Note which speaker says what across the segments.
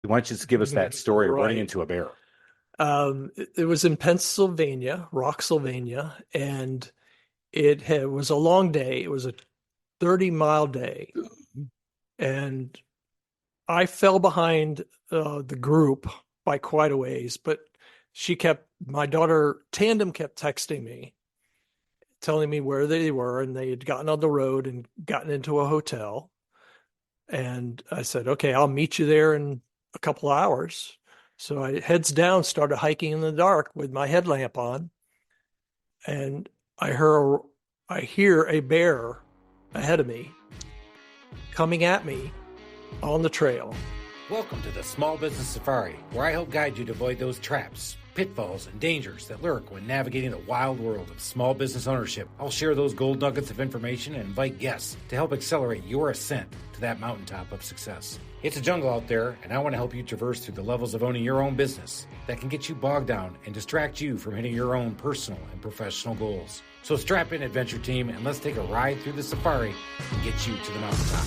Speaker 1: Why don't you just give us that story of running
Speaker 2: Right.
Speaker 1: into a bear?
Speaker 2: It was in Pennsylvania, Rocksylvania, and was a long day. It was a 30-mile day, and I fell behind the group by quite a ways. But my daughter Tandem kept texting me, telling me where they were, and they had gotten on the road and gotten into a hotel. And I said, okay, I'll meet you there in a couple of hours. So I heads down, started hiking in the dark with my headlamp on, and I hear I hear a bear ahead of me coming at me on the trail.
Speaker 3: Welcome to the Small Business Safari, where I help guide you to avoid those traps, pitfalls, and dangers that lurk when navigating the wild world of small business ownership. I'll share those gold nuggets of information and invite guests to help accelerate your ascent to that mountaintop of success. It's a jungle out there, and I want to help you traverse through the levels of owning your own business that can get you bogged down and distract you from hitting your own personal and professional goals. So strap in, adventure team, and let's take a ride through the safari and get you to the mountaintop.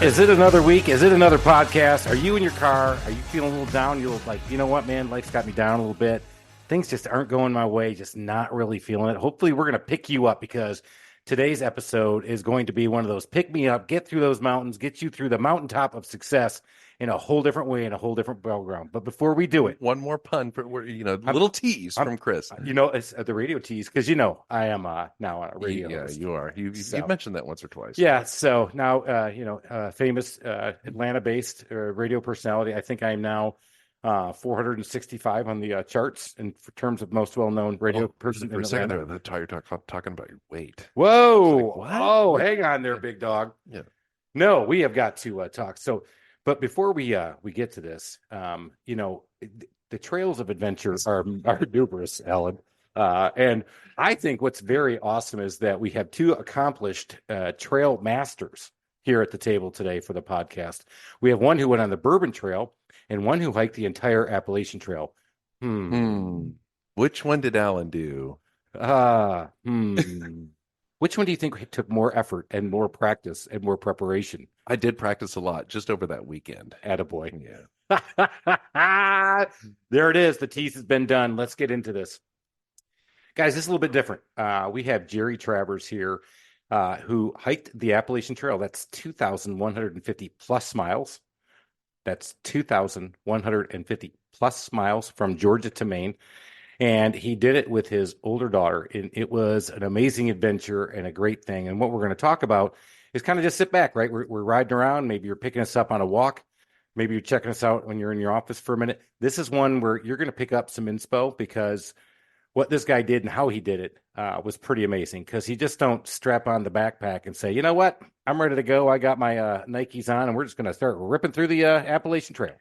Speaker 1: Is it another week? Is it another podcast? Are you in your car? Are you feeling a little down? You're like, you know what, man? Life's got me down a little bit. Things just aren't going my way. Just not really feeling it. Hopefully, we're going to pick you up because today's episode is going to be one of those pick me up, get through those mountains, get you through the mountaintop of success in a whole different way, in a whole different battleground. But before we do it,
Speaker 4: one more pun for little tease from Chris.
Speaker 1: It's the radio tease because I am now on a radio.
Speaker 4: Yeah,
Speaker 1: host.
Speaker 4: you are. You mentioned that once or twice.
Speaker 1: Yeah. So now famous Atlanta-based radio personality. I think I am now 465 on the charts in terms of most well-known radio person.
Speaker 4: For a second there, that's how you're talking about your weight.
Speaker 1: Whoa!
Speaker 4: Like, what?
Speaker 1: Oh, hang on there, big dog.
Speaker 4: Yeah.
Speaker 1: No, we have got to talk. So. But before we get to this, the trails of adventure are numerous, Alan. And I think what's very awesome is that we have two accomplished trail masters here at the table today for the podcast. We have one who went on the Bourbon Trail and one who hiked the entire Appalachian Trail.
Speaker 4: Which one did Alan do?
Speaker 1: Which one do you think took more effort and more practice and more preparation?
Speaker 4: I did practice a lot just over that weekend.
Speaker 1: Attaboy.
Speaker 4: Yeah.
Speaker 1: There it is. The tease has been done. Let's get into this. Guys, this is a little bit different. We have Jerry Travers here who hiked the Appalachian Trail. That's 2,150 plus miles. That's 2,150 plus miles from Georgia to Maine. And he did it with his older daughter. And it was an amazing adventure and a great thing. And what we're going to talk about is kind of just sit back, right? We're riding around. Maybe you're picking us up on a walk. Maybe you're checking us out when you're in your office for a minute. This is one where you're going to pick up some inspo because what this guy did and how he did it was pretty amazing because he just don't strap on the backpack and say, you know what, I'm ready to go. I got my Nikes on and we're just going to start ripping through the Appalachian Trail.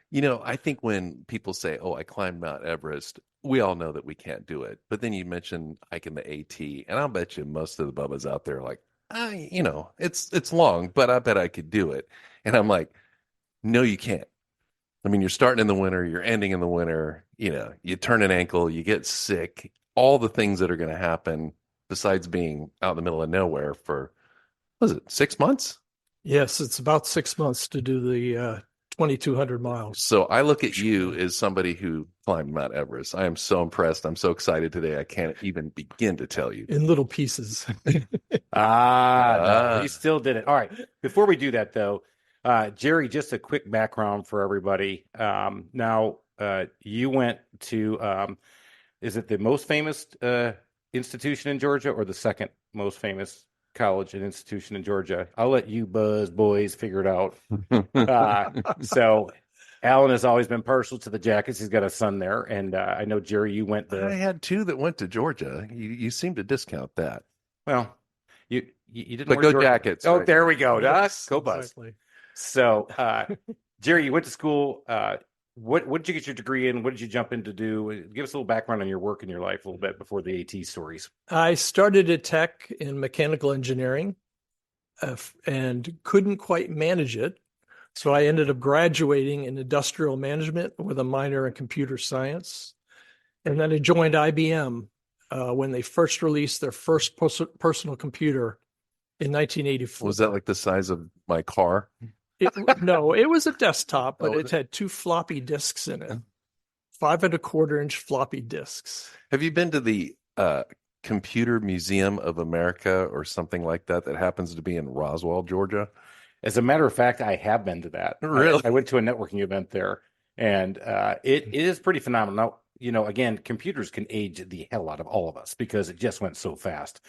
Speaker 4: I think when people say, oh, I climbed Mount Everest, we all know that we can't do it. But then you mentioned hiking the AT, and I'll bet you most of the bubbas out there are like, it's long, but I bet I could do it. And I'm like, no, you can't. I mean, you're starting in the winter, you're ending in the winter, you turn an ankle, you get sick, all the things that are going to happen besides being out in the middle of nowhere for, 6 months?
Speaker 2: Yes, it's about 6 months to do the 2,200 miles.
Speaker 4: So I look at you as somebody who climbed Mount Everest. I am so impressed. I'm so excited today. I can't even begin to tell you.
Speaker 2: In little pieces.
Speaker 1: No, he still did it. All right. Before we do that, though, Jerry, just a quick background for everybody. Now, you went to, is it the most famous institution in Georgia or the second most famous college and institution in Georgia? I'll let you buzz boys figure it out. So Alan has always been partial to the Jackets. He's got a son there. And I know, Jerry, you went
Speaker 4: I had two that went to Georgia. You seem to discount that.
Speaker 1: Well, you didn't.
Speaker 4: But go Georgia. Jackets.
Speaker 1: Oh,
Speaker 4: right?
Speaker 1: There we go. Go Buzz.
Speaker 2: Exactly.
Speaker 1: So, Jerry, you went to school. What did you get your degree in? What did you jump in to do? Give us a little background on your work and your life a little bit before the AT stories.
Speaker 2: I started at Tech in mechanical engineering and couldn't quite manage it. So I ended up graduating in industrial management with a minor in computer science. And then I joined IBM when they first released their first personal computer in 1984.
Speaker 4: Was that like the size of my car?
Speaker 2: No, it was a desktop, but
Speaker 4: Oh,
Speaker 2: it had 2 floppy disks in it, 5¼ inch floppy disks.
Speaker 4: Have you been to the Computer Museum of America or something like that happens to be in Roswell, Georgia?
Speaker 1: As a matter of fact, I have been to that.
Speaker 4: Really?
Speaker 1: I went to a networking event there, and it is pretty phenomenal. Now, again, computers can age the hell out of all of us because it just went so fast.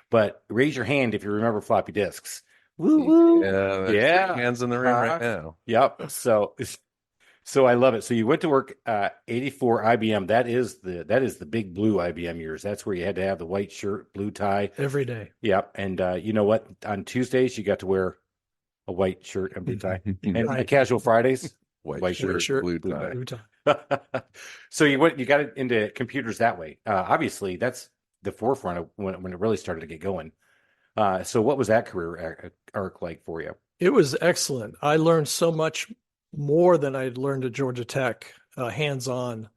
Speaker 1: But raise your hand if you remember floppy disks. Woo woo.
Speaker 4: Yeah,
Speaker 1: Yeah.
Speaker 4: hands in the room right now.
Speaker 1: Yep. So I love it. So you went to work 84 IBM. That is the big blue IBM years. That's where you had to have the white shirt, blue tie.
Speaker 2: Every day.
Speaker 1: Yep. And you know what? On Tuesdays you got to wear a white shirt and blue tie. And
Speaker 2: Right.
Speaker 1: casual Fridays,
Speaker 4: White shirt, blue tie.
Speaker 2: Blue tie.
Speaker 1: So you got it into computers that way. Obviously, that's the forefront of when it really started to get going. So what was that career arc like for you?
Speaker 2: It was excellent. I learned so much more than I'd learned at Georgia Tech, hands-on,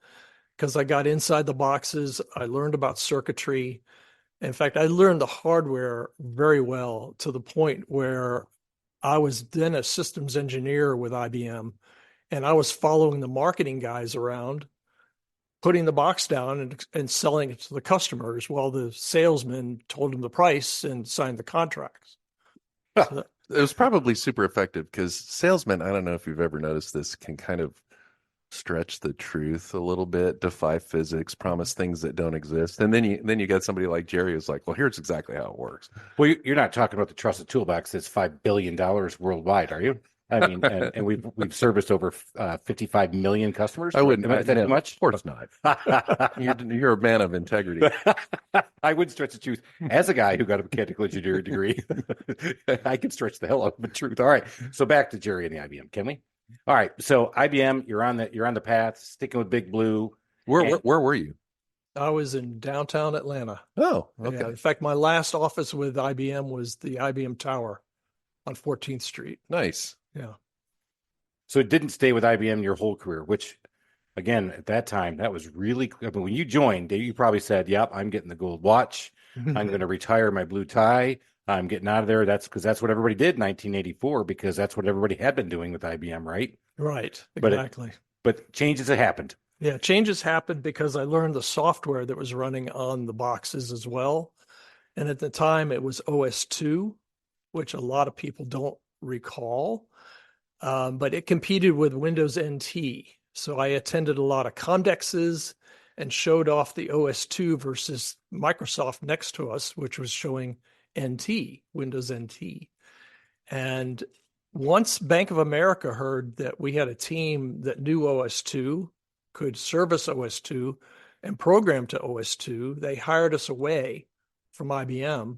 Speaker 2: because I got inside the boxes. I learned about circuitry. In fact, I learned the hardware very well to the point where I was then a systems engineer with IBM, and I was following the marketing guys around, putting the box down and selling it to the customers while the salesman told them the price and signed the contracts. So
Speaker 4: It was probably super effective because salesmen, I don't know if you've ever noticed this, can kind of stretch the truth a little bit, defy physics, promise things that don't exist. And then you got somebody like Jerry who's like, well, here's exactly how it works.
Speaker 1: Well, you're not talking about the trusted toolbox that's $5 billion worldwide, are you? I mean, and we've serviced over 55 million customers.
Speaker 4: I wouldn't.
Speaker 1: Is that too much?
Speaker 4: Of course not. You're a man of integrity.
Speaker 1: I wouldn't stretch the truth. As a guy who got a mechanical engineering degree, I can stretch the hell out of the truth. All right. So back to Jerry and the IBM, can we? All right. So IBM, you're on the path, sticking with Big Blue.
Speaker 4: Where were you?
Speaker 2: I was in downtown Atlanta.
Speaker 4: Oh, okay.
Speaker 2: Yeah, in fact, my last office with IBM was the IBM Tower on 14th Street.
Speaker 4: Nice.
Speaker 2: Yeah.
Speaker 1: So it didn't stay with IBM your whole career, which, again, at that time, that was really. I mean, when you joined, you probably said, "Yep, I'm getting the gold watch. I'm going to retire my blue tie. I'm getting out of there." That's because that's what everybody did in 1984, because that's what everybody had been doing with IBM, right?
Speaker 2: Right.
Speaker 1: But
Speaker 2: Exactly.
Speaker 1: But changes have happened.
Speaker 2: Yeah, changes happened because I learned the software that was running on the boxes as well. And at the time, it was OS2, which a lot of people don't recall. But it competed with Windows NT. So I attended a lot of Comdexes and showed off the OS2 versus Microsoft next to us, which was showing NT, Windows NT. And once Bank of America heard that we had a team that knew OS2, could service OS2, and program to OS2, they hired us away from IBM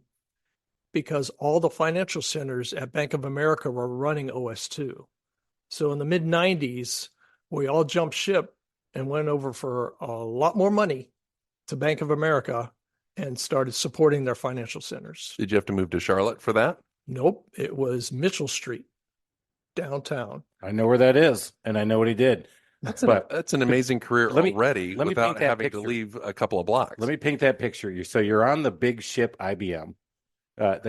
Speaker 2: because all the financial centers at Bank of America were running OS2. So in the mid-90s, we all jumped ship and went over for a lot more money to Bank of America and started supporting their financial centers.
Speaker 4: Did you have to move to Charlotte for that?
Speaker 2: Nope, it was Mitchell Street, downtown.
Speaker 1: I know where that is, and I know what he did.
Speaker 4: That's
Speaker 1: But
Speaker 4: an amazing career
Speaker 1: let me
Speaker 4: already
Speaker 1: paint
Speaker 4: without
Speaker 1: that
Speaker 4: having
Speaker 1: picture.
Speaker 4: to leave a couple of blocks.
Speaker 1: Let me paint that picture. So you're on the big ship IBM.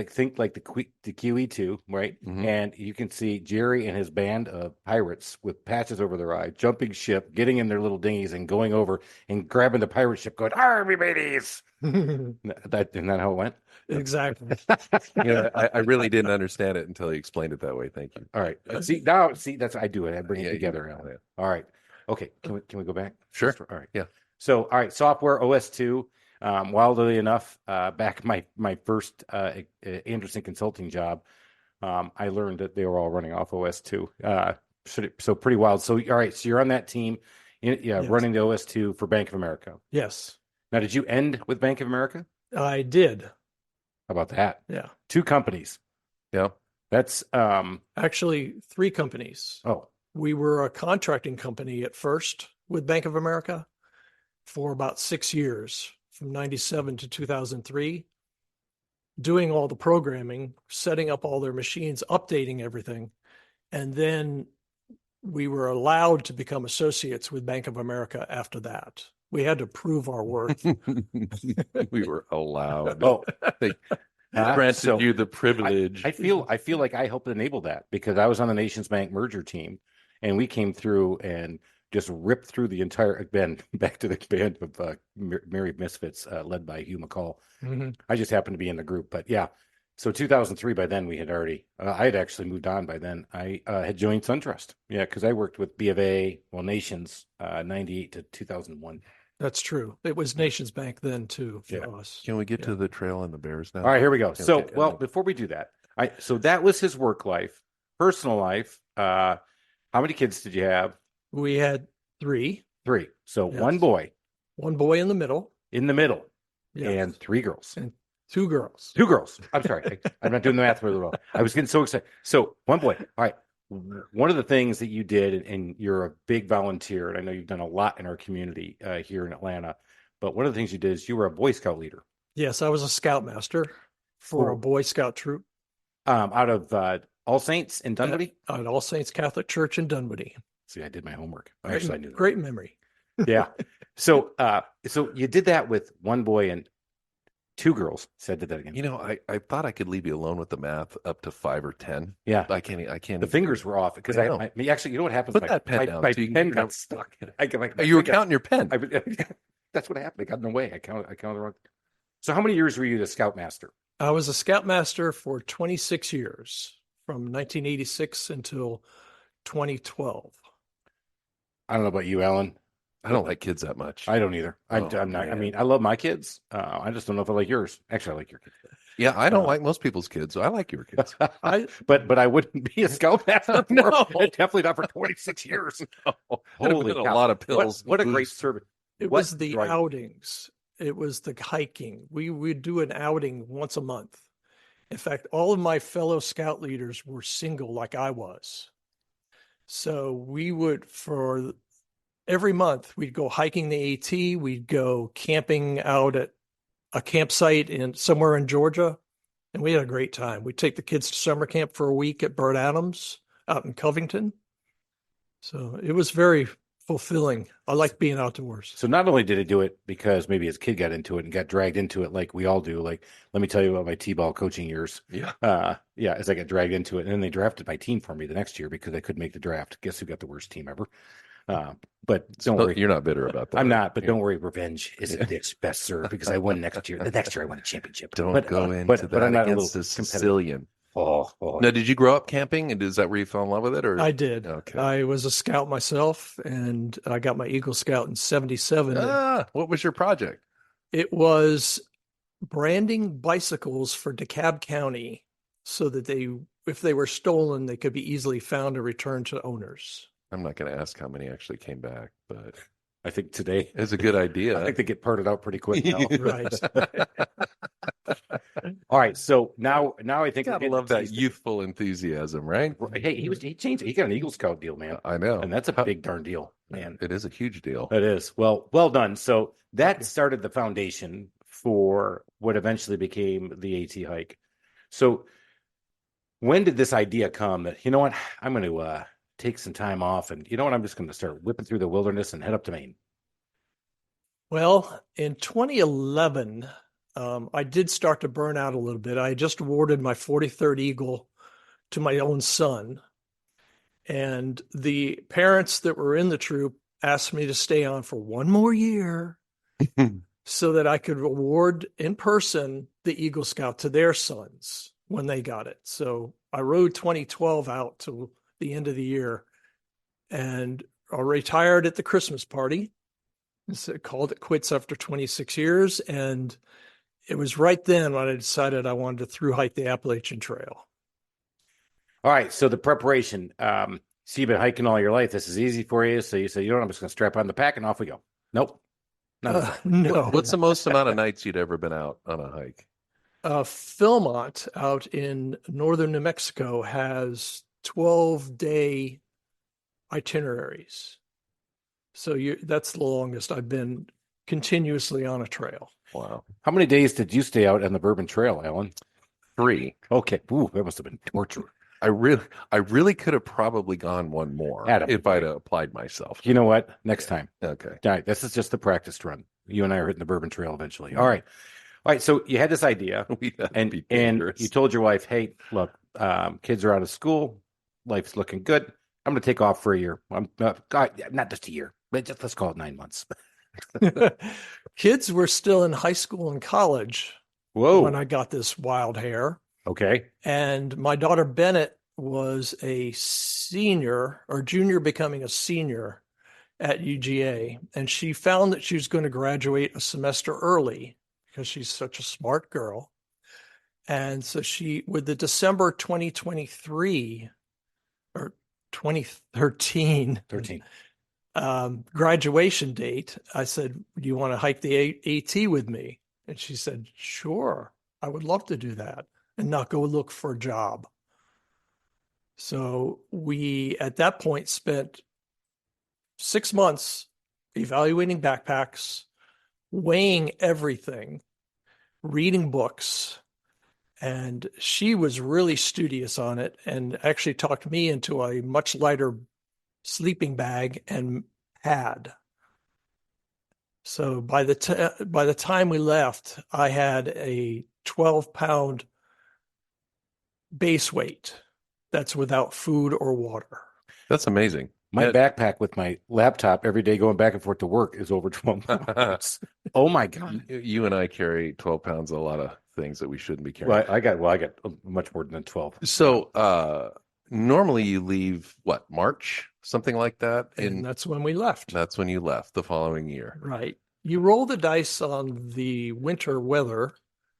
Speaker 1: Think like the QE2, right?
Speaker 4: Mhm.
Speaker 1: And you can see Jerry and his band of pirates with patches over their eye, jumping ship, getting in their little dinghies and going over and grabbing the pirate ship, going, "Army mateys!" Isn't that how it went?
Speaker 2: Exactly.
Speaker 4: I really didn't understand it until you explained it that way. Thank you.
Speaker 1: All right. See, that's I do it. I bring it
Speaker 4: Yeah, you
Speaker 1: together.
Speaker 4: know, yeah.
Speaker 1: All right. Okay. Can we go back?
Speaker 4: Sure.
Speaker 1: All right.
Speaker 4: Yeah.
Speaker 1: So, all right. Software OS2. Wildly enough, back my first Anderson consulting job, I learned that they were all running off OS2. So pretty wild. So, all right. So you're on that team,
Speaker 2: Yes.
Speaker 1: running the OS2 for Bank of America.
Speaker 2: Yes,
Speaker 1: Now, did you end with Bank of America?
Speaker 2: I did.
Speaker 1: How about that?
Speaker 2: Yeah.
Speaker 1: 2 companies.
Speaker 4: Yeah.
Speaker 1: That's
Speaker 2: Actually, 3 companies.
Speaker 1: oh.
Speaker 2: We were a contracting company at first with Bank of America for about 6 years, from 97 to 2003, doing all the programming, setting up all their machines, updating everything. And then we were allowed to become associates with Bank of America after that. We had to prove our worth.
Speaker 4: We were allowed.
Speaker 1: Oh,
Speaker 4: Granted
Speaker 1: So
Speaker 4: you the privilege.
Speaker 1: I feel like I helped enable that because I was on the Nations Bank merger team, and we came through and just ripped through the entire band back to the band of Merry Misfits, led by Hugh McCall.
Speaker 2: Mm-hmm.
Speaker 1: I just happened to be in the group, but yeah. So 2003, by then we had already, I had actually moved on by then. I had joined SunTrust. Yeah, because I worked with B of A, well, Nations, 98 to 2001.
Speaker 2: That's true. It was Nations Bank then too for
Speaker 1: Yeah.
Speaker 2: us.
Speaker 4: Can we get to the trail and the bears now?
Speaker 1: All right, here we go. So,
Speaker 4: Okay.
Speaker 1: well, before we do that, so that was his work life, personal life. How many kids did you have?
Speaker 2: We had three.
Speaker 1: Three. So
Speaker 2: Yes.
Speaker 1: one boy
Speaker 2: One boy in the middle.
Speaker 1: and three girls.
Speaker 2: And two girls.
Speaker 1: Two girls. I'm sorry. I'm not doing the math really well. I was getting so excited. So one boy. All right. One of the things that you did, and you're a big volunteer, and I know you've done a lot in our community here in Atlanta, but one of the things you did is you were a Boy Scout leader.
Speaker 2: Yes, I was a scoutmaster for a Boy Scout troop
Speaker 1: Out of All Saints in Dunwoody.
Speaker 2: at All Saints Catholic Church in Dunwoody.
Speaker 1: See, I did my homework.
Speaker 2: Great,
Speaker 1: Actually, I knew that.
Speaker 2: great memory.
Speaker 1: Yeah. So you did that with one boy and two girls. So I did that again.
Speaker 4: You know, I thought I could leave you alone with the math up to 5 or 10.
Speaker 1: Yeah.
Speaker 4: I can't.
Speaker 1: The fingers were off because
Speaker 4: I know.
Speaker 1: I actually, you know what happens?
Speaker 4: Put that pen down
Speaker 1: My
Speaker 4: so you can
Speaker 1: pen
Speaker 4: get
Speaker 1: got
Speaker 4: your-
Speaker 1: stuck.
Speaker 4: You were counting your pen.
Speaker 1: That's what happened. I got in the way. I counted the wrong. So how many years were you the Scoutmaster?
Speaker 2: I was a scoutmaster for 26 years, from 1986 until 2012.
Speaker 1: I don't know about you, Alan.
Speaker 4: I don't like kids that much.
Speaker 1: I don't either. I'm not. I
Speaker 4: man.
Speaker 1: mean, I love my kids. I just don't know if I like yours. Actually, I like your kids.
Speaker 4: Yeah, I don't like most people's kids. I like your kids.
Speaker 1: But I wouldn't be a Scoutmaster.
Speaker 4: No.
Speaker 1: Definitely not for 26 years.
Speaker 4: Holy
Speaker 1: cow.
Speaker 4: a lot of pills.
Speaker 1: What a
Speaker 4: booze.
Speaker 1: great service.
Speaker 2: It was the outings. It was the hiking. We would do an outing once a month. In fact, all of my fellow scout leaders were single like I was. So we would, for every month, we'd go hiking the AT. We'd go camping out at a campsite somewhere in Georgia. And we had a great time. We'd take the kids to summer camp for a week at Burt Adams out in Covington. So it was very fulfilling. I like being outdoors.
Speaker 1: So not only did he do it because maybe his kid got into it and got dragged into it like we all do. Like, let me tell you about my T-ball coaching years.
Speaker 4: Yeah.
Speaker 1: As I got dragged into it. And then they drafted my team for me the next year because I couldn't make the draft. Guess who got the worst team ever? But don't worry.
Speaker 4: You're not bitter about that.
Speaker 1: I'm not, but don't worry. Revenge is a bitch best served because I won next year. The next year I won a championship.
Speaker 4: Don't
Speaker 1: but,
Speaker 4: go into that
Speaker 1: I'm not
Speaker 4: against
Speaker 1: a
Speaker 4: a
Speaker 1: little
Speaker 4: Sicilian.
Speaker 1: Oh.
Speaker 4: Now, did you grow up camping? And is that where you fell in love with it? Or
Speaker 2: I did.
Speaker 4: Okay.
Speaker 2: I was a scout myself, and I got my Eagle Scout in 77.
Speaker 4: What was your project?
Speaker 2: It was branding bicycles for DeKalb County so that if they were stolen, they could be easily found and returned to owners.
Speaker 4: I'm not going to ask how many actually came back, but
Speaker 1: I think today
Speaker 4: it's a good idea.
Speaker 1: I think they get parted out pretty quick now.
Speaker 2: Right.
Speaker 1: All right. So now I think
Speaker 4: Gotta love that youthful enthusiasm, right?
Speaker 1: Hey, he changed it. He got an Eagle Scout deal, man.
Speaker 4: I know.
Speaker 1: And that's a big darn deal, man.
Speaker 4: It is a huge deal.
Speaker 1: It is. Well done. So that started the foundation for what eventually became the AT hike. So when did this idea come that, you know what, I'm going to take some time off and, you know what, I'm just going to start whipping through the wilderness and head up to Maine?
Speaker 2: Well, in 2011, I did start to burn out a little bit. I just awarded my 43rd Eagle to my own son. And the parents that were in the troop asked me to stay on for one more year so that I could award in person the Eagle Scout to their sons when they got it. So I rode 2012 out to the end of the year and I retired at the Christmas party. So called it quits after 26 years. And it was right then when I decided I wanted to through hike the Appalachian Trail.
Speaker 1: All right. So the preparation, so you've been hiking all your life. This is easy for you. So you say, you know what, I'm just going to strap on the pack and off we go. Nope.
Speaker 2: No.
Speaker 4: What's the most amount of nights you'd ever been out on a hike?
Speaker 2: Philmont out in northern New Mexico has 12-day itineraries. So that's the longest I've been continuously on a trail.
Speaker 4: Wow.
Speaker 1: How many days did you stay out on the Bourbon Trail, Alan?
Speaker 4: 3.
Speaker 1: Okay. Ooh, that must have been torture.
Speaker 4: I really could have probably gone one more if I'd have applied myself.
Speaker 1: You know what? Next time.
Speaker 4: Okay.
Speaker 1: All right. This is just the practice run. You and I are hitting the Bourbon Trail eventually. All right. All right, so you had this idea,
Speaker 4: That'd
Speaker 1: and
Speaker 4: be
Speaker 1: and
Speaker 4: dangerous.
Speaker 1: you told your wife, "Hey, look, kids are out of school, life's looking good. I'm going to take off for a year. I'm not just a year, but just let's call it 9 months."
Speaker 2: Kids were still in high school and college when
Speaker 1: Whoa.
Speaker 2: I got this wild hair.
Speaker 1: Okay.
Speaker 2: And my daughter Bennett was a senior or junior becoming a senior at UGA. And she found that she was going to graduate a semester early because she's such a smart girl. And so she, with the December 2023 or 2013
Speaker 1: 13.
Speaker 2: Graduation date, I said, "Do you want to hike the AT with me?" And she said, "Sure, I would love to do that and not go look for a job." So we, at that point, spent 6 months evaluating backpacks, weighing everything, reading books. And she was really studious on it and actually talked me into a much lighter sleeping bag and pad. So by the time we left, I had a 12-pound base weight. That's without food or water.
Speaker 4: That's amazing.
Speaker 1: My backpack with my laptop every day going back and forth to work is over 12 pounds. Oh my God.
Speaker 4: You and I carry 12 pounds of a lot of things that we shouldn't be carrying.
Speaker 1: I got much more than 12.
Speaker 4: So normally you leave March, something like that,
Speaker 2: And that's when we left.
Speaker 4: That's when you left the following year.
Speaker 2: Right. You roll the dice on the winter weather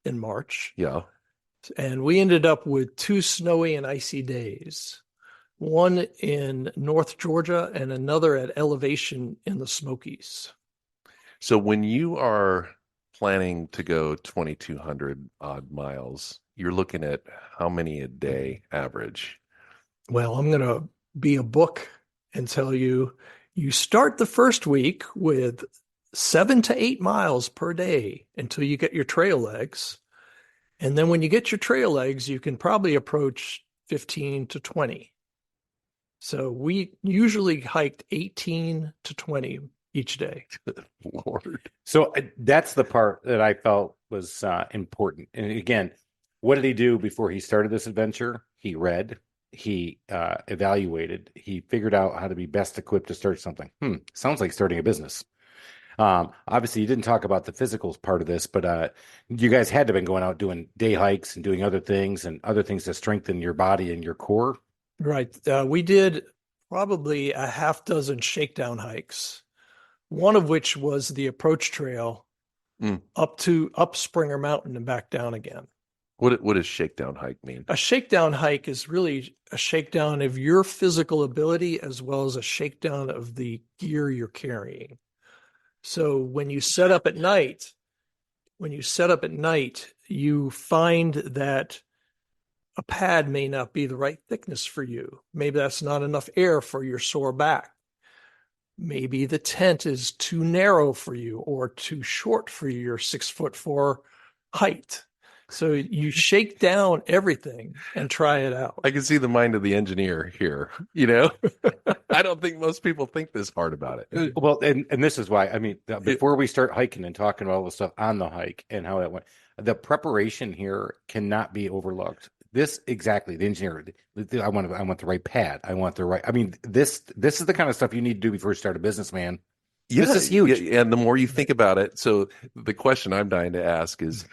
Speaker 2: in March.
Speaker 4: Yeah.
Speaker 2: And we ended up with 2 snowy and icy days, one in North Georgia and another at elevation in the Smokies.
Speaker 4: So when you are planning to go 2,200 odd miles, you're looking at how many a day average?
Speaker 2: Well, I'm going to be a book and tell you, you start the first week with 7 to 8 miles per day until you get your trail legs. And then when you get your trail legs, you can probably approach 15 to 20. So we usually hiked 18 to 20 each day.
Speaker 4: Lord.
Speaker 1: So that's the part that I felt was important. And again, what did he do before he started this adventure? He read, he evaluated, he figured out how to be best equipped to start something. Sounds like starting a business. Obviously, you didn't talk about the physical part of this, but you guys had to have been going out doing day hikes and doing other things to strengthen your body and your core.
Speaker 2: Right. We did probably a half dozen shakedown hikes, one of which was the approach trail up Springer Mountain and back down again.
Speaker 4: What does shakedown hike mean?
Speaker 2: A shakedown hike is really a shakedown of your physical ability as well as a shakedown of the gear you're carrying. So when you set up at night, you find that a pad may not be the right thickness for you. Maybe that's not enough air for your sore back. Maybe the tent is too narrow for you or too short for your 6'4" height. So you shake down everything and try it out.
Speaker 4: I can see the mind of the engineer here. I don't think most people think this hard about it.
Speaker 1: Well, and this is why, I mean, before we start hiking and talking about all the stuff on the hike and how that went, the preparation here cannot be overlooked. This exactly, the engineer, I want the right pad. I want the right, I mean, this is the kind of stuff you need to do before you start a business, man.
Speaker 4: Yeah,
Speaker 1: this is huge.
Speaker 4: Yeah, and the more you think about it, so the question I'm dying to ask is,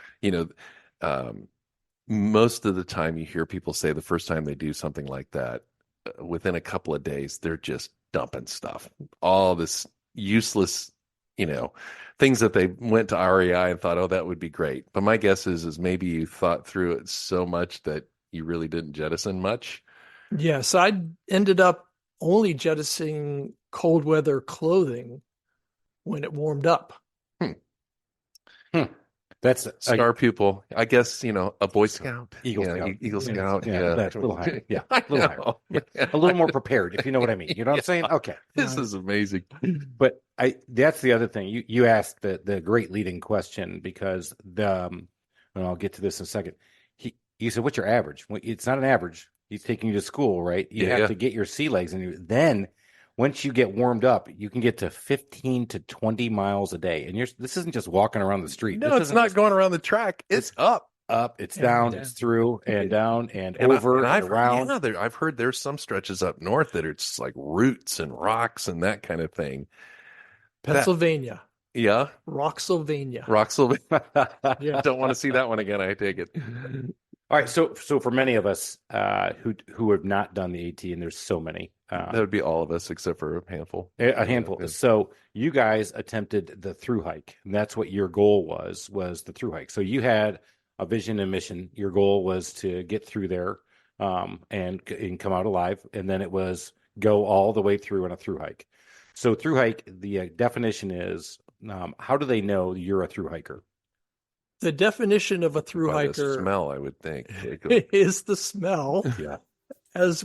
Speaker 4: most of the time you hear people say the first time they do something like that, within a couple of days, they're just dumping stuff, all this useless, things that they went to REI and thought, oh, that would be great. But my guess is maybe you thought through it so much that you really didn't jettison much.
Speaker 2: Yes, I ended up only jettisoning cold weather clothing when it warmed up.
Speaker 1: That's
Speaker 4: Star pupil, I guess, a Boy Scout,
Speaker 1: Eagle Scout.
Speaker 4: Eagle Scout.
Speaker 1: Yeah, that's a little higher. Yeah, a little higher. Yeah. A little more prepared, if you know what I mean. You know what I'm saying? Okay.
Speaker 4: This is amazing.
Speaker 1: But that's the other thing. You asked the great leading question because and I'll get to this in a second. You said, what's your average? Well, it's not an average. He's taking you to school, right? You have to get your sea legs, and then once you get warmed up, you can get to 15 to 20 miles a day. And this isn't just walking around the street.
Speaker 4: No,
Speaker 1: This
Speaker 4: it's
Speaker 1: isn't
Speaker 4: not
Speaker 1: just
Speaker 4: going around the track. It's up.
Speaker 1: it's
Speaker 2: And
Speaker 1: down,
Speaker 2: down.
Speaker 1: it's through and down and over and
Speaker 4: I've
Speaker 1: around.
Speaker 4: I've heard there's some stretches up north that are just like roots and rocks and that kind of thing.
Speaker 2: Pennsylvania,
Speaker 4: Yeah,
Speaker 2: Rocksylvania.
Speaker 4: Roxville.
Speaker 2: Yeah.
Speaker 4: Don't want to see that one again. I take it.
Speaker 1: All right, so for many of us who have not done the AT, and there's so many,
Speaker 4: That would be all of us except for a handful.
Speaker 1: a handful.
Speaker 4: Yeah.
Speaker 1: So you guys attempted the through hike, and that's what your goal was the through hike. So you had a vision and mission. Your goal was to get through there and come out alive, and then it was go all the way through on a through hike. So through hike, the definition is how do they know you're a through hiker?
Speaker 2: The definition of a through
Speaker 4: By the
Speaker 2: hiker
Speaker 4: smell, I would think.
Speaker 2: is the smell.
Speaker 1: Yeah.
Speaker 2: As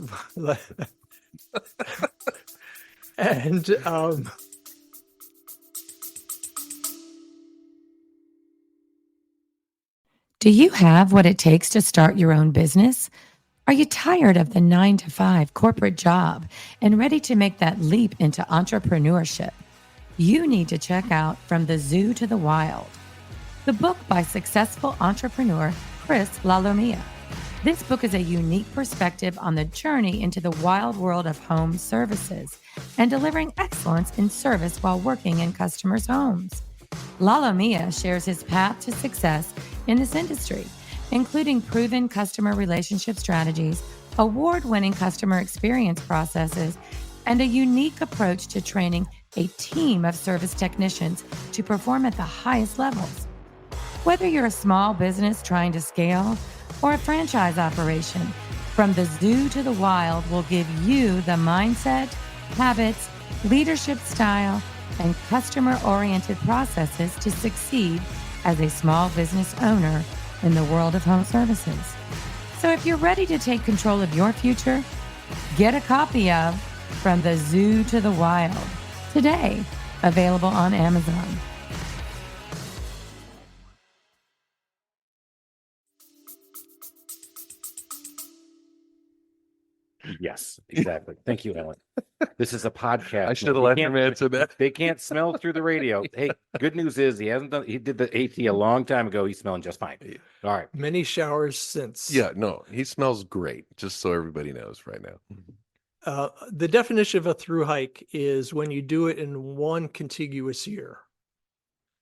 Speaker 2: and
Speaker 5: Do you have what it takes to start your own business? Are you tired of the 9-to-5 corporate job and ready to make that leap into entrepreneurship? You need to check out From the Zoo to the Wild, the book by successful entrepreneur Chris Lalomia. This book is a unique perspective on the journey into the wild world of home services and delivering excellence in service while working in customers' homes. Lalomia shares his path to success in this industry, including proven customer relationship strategies, award-winning customer experience processes, and a unique approach to training a team of service technicians to perform at the highest levels. Whether you're a small business trying to scale or a franchise operation, From the Zoo to the Wild will give you the mindset, habits, leadership style, and customer-oriented processes to succeed as a small business owner in the world of home services. So if you're ready to take control of your future, get a copy of From the Zoo to the Wild today, available on Amazon.
Speaker 1: Yes, exactly. Thank you, Ellen. This is a podcast.
Speaker 4: I should have let him answer that.
Speaker 1: They can't smell through the radio. Hey, good news is he did the AT a long time ago. He's smelling just fine. All right.
Speaker 2: many showers since.
Speaker 4: Yeah, no, he smells great, just so everybody knows right now.
Speaker 2: The definition of a through hike is when you do it in one contiguous year.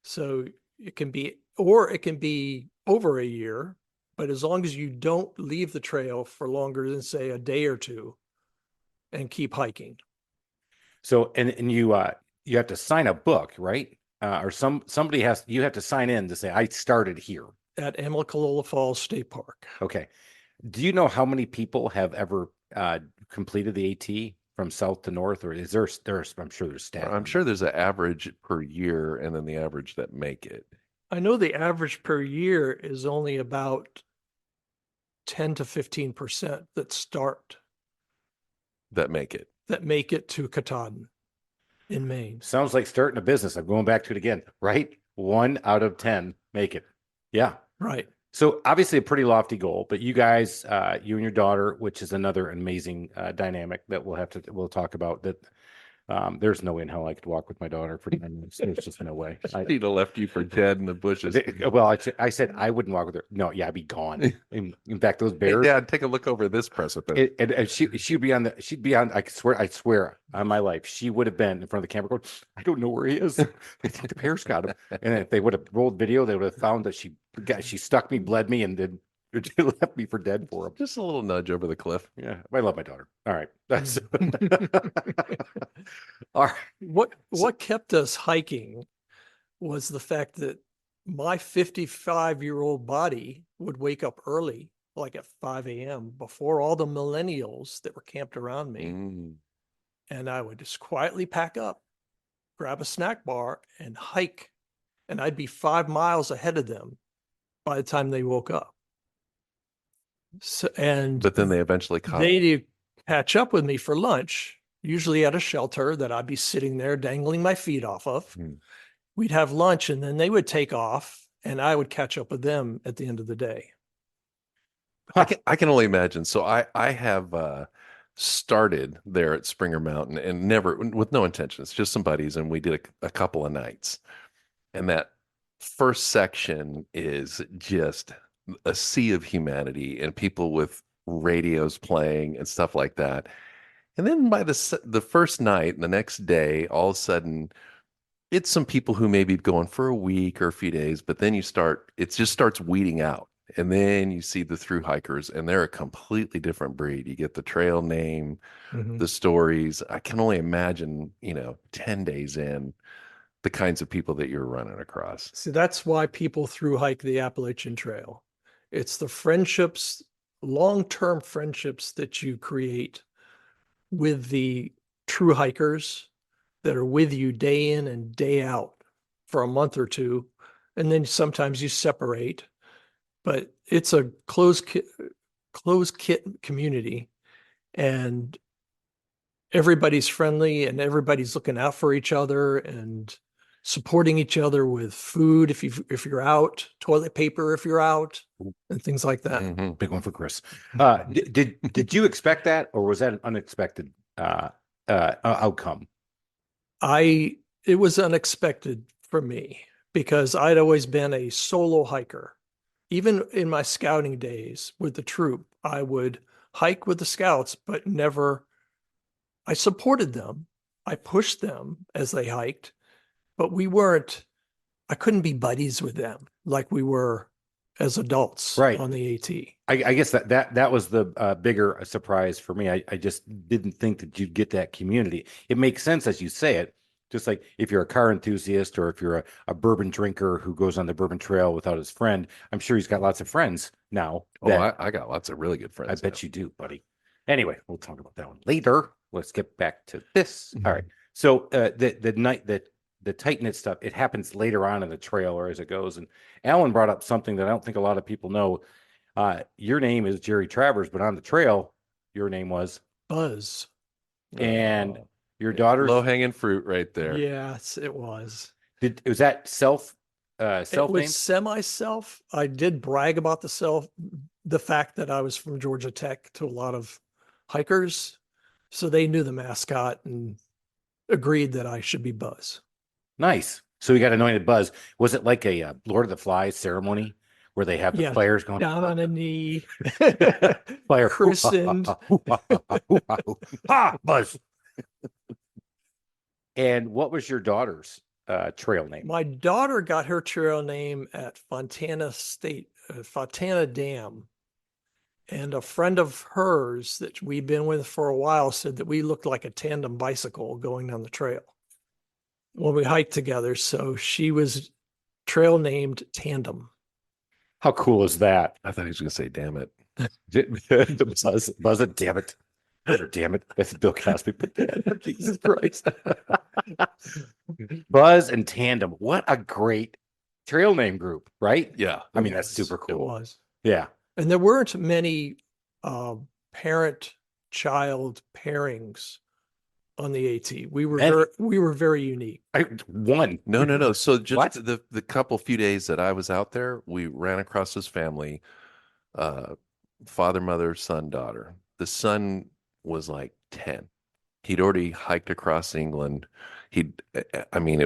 Speaker 2: So it can be over a year, but as long as you don't leave the trail for longer than, say, a day or two and keep hiking.
Speaker 1: So, and you have to sign a book, right? Or you have to sign in to say, I started here.
Speaker 2: At Amicalola Falls State Park.
Speaker 1: Okay. Do you know how many people have ever completed the AT from south to north, or is there's I'm sure there's stats.
Speaker 4: I'm sure there's an average per year and then the average that make it.
Speaker 2: I know the average per year is only about 10 to 15% that start,
Speaker 4: That make it.
Speaker 2: that make it to Katahdin in Maine.
Speaker 1: Sounds like starting a business. I'm going back to it again, right? 1 out of 10 make it. Yeah.
Speaker 2: Right.
Speaker 1: So obviously a pretty lofty goal, but you guys, you and your daughter, which is another amazing dynamic that we'll talk about, that there's no way in hell I could walk with my daughter for 10 minutes. There's just no way.
Speaker 4: He'd have left you for dead in the bushes.
Speaker 1: I said I wouldn't walk with her. No, yeah, I'd be gone. In fact, those
Speaker 4: Hey,
Speaker 1: bears.
Speaker 4: Dad, take a look over this precipice.
Speaker 1: And she'd be on. I swear on my life, she would have been in front of the camera going, I don't know where he is. I think the bears got him. And if they would have rolled video, they would have found that she stuck me, bled me, and then left me for dead for him.
Speaker 4: Just a little nudge over the cliff.
Speaker 1: Yeah, I love my daughter. All right, that's all right.
Speaker 2: What kept us hiking was the fact that my 55-year-old body would wake up early, like at 5 a.m. before all the millennials that were camped around me.
Speaker 4: Mm.
Speaker 2: And I would just quietly pack up, grab a snack bar, and hike. And I'd be 5 miles ahead of them by the time they woke up. So,
Speaker 4: But then they eventually caught.
Speaker 2: they'd catch up with me for lunch, usually at a shelter that I'd be sitting there dangling my feet off of.
Speaker 4: Hmm.
Speaker 2: We'd have lunch, and then they would take off, and I would catch up with them at the end of the day.
Speaker 4: I can only imagine. So I have started there at Springer Mountain and never, with no intentions, just some buddies, and we did a couple of nights. And that first section is just a sea of humanity and people with radios playing and stuff like that. And then by the first night, the next day, all of a sudden, it's some people who may be going for a week or a few days, but then it just starts weeding out. And then you see the through hikers, and they're a completely different breed. You get the trail name, the stories. I can only imagine, 10 days in, the kinds of people that you're running across.
Speaker 2: See, that's why people through hike the Appalachian Trail. It's the friendships, long-term friendships that you create with the true hikers that are with you day in and day out for a month or two. And then sometimes you separate, but it's a closed kit community, and everybody's friendly and everybody's looking out for each other and supporting each other with food if you're out, toilet paper if you're out, and things like that.
Speaker 4: Mm-hmm.
Speaker 1: Big one for Chris. Did you expect that, or was that an unexpected outcome?
Speaker 2: It was unexpected for me because I'd always been a solo hiker. Even in my scouting days with the troop, I would hike with the scouts, but I supported them. I pushed them as they hiked, but I couldn't be buddies with them like we were as adults on the AT.
Speaker 1: I guess that was the bigger surprise for me. I just didn't think that you'd get that community. It makes sense as you say it. Just like if you're a car enthusiast or if you're a bourbon drinker who goes on the bourbon trail without his friend, I'm sure he's got lots of friends now.
Speaker 4: I got lots of really good friends.
Speaker 1: I bet you do, buddy. Anyway, we'll talk about that one later. Let's get back to this. All right. So the night that the tight knit stuff, it happens later on in the trail or as it goes. And Alan brought up something that I don't think a lot of people know. Your name is Jerry Travers, but on the trail, your name was
Speaker 2: Buzz.
Speaker 1: And your daughter's
Speaker 4: low hanging fruit right there.
Speaker 2: Yes, it was.
Speaker 1: Was that self
Speaker 2: It was semi-self. I did brag about the fact that I was from Georgia Tech to a lot of hikers. So they knew the mascot and agreed that I should be Buzz.
Speaker 1: Nice. So you got anointed Buzz. Was it like a Lord of the Flies ceremony where they have the players going
Speaker 2: down on a knee,
Speaker 1: fire
Speaker 2: christened,
Speaker 1: Buzz? And what was your daughter's trail name?
Speaker 2: My daughter got her trail name at Fontana Dam. And a friend of hers that we've been with for a while said that we looked like a tandem bicycle going down the trail when we hiked together. So she was trail named Tandem.
Speaker 1: How cool is that?
Speaker 4: I thought he was going to say, damn it.
Speaker 1: Buzz it, damn it. Damn it. That's Bill Cosby. Jesus Christ. Buzz and Tandem. What a great trail name group, right?
Speaker 4: Yeah.
Speaker 1: I mean, that's super cool.
Speaker 2: It was.
Speaker 1: Yeah.
Speaker 2: And there weren't many parent-child pairings on the AT. We were very unique.
Speaker 4: No. So just the couple few days that I was out there, we ran across this family, father, mother, son, daughter. The son was like 10. He'd already hiked across England. It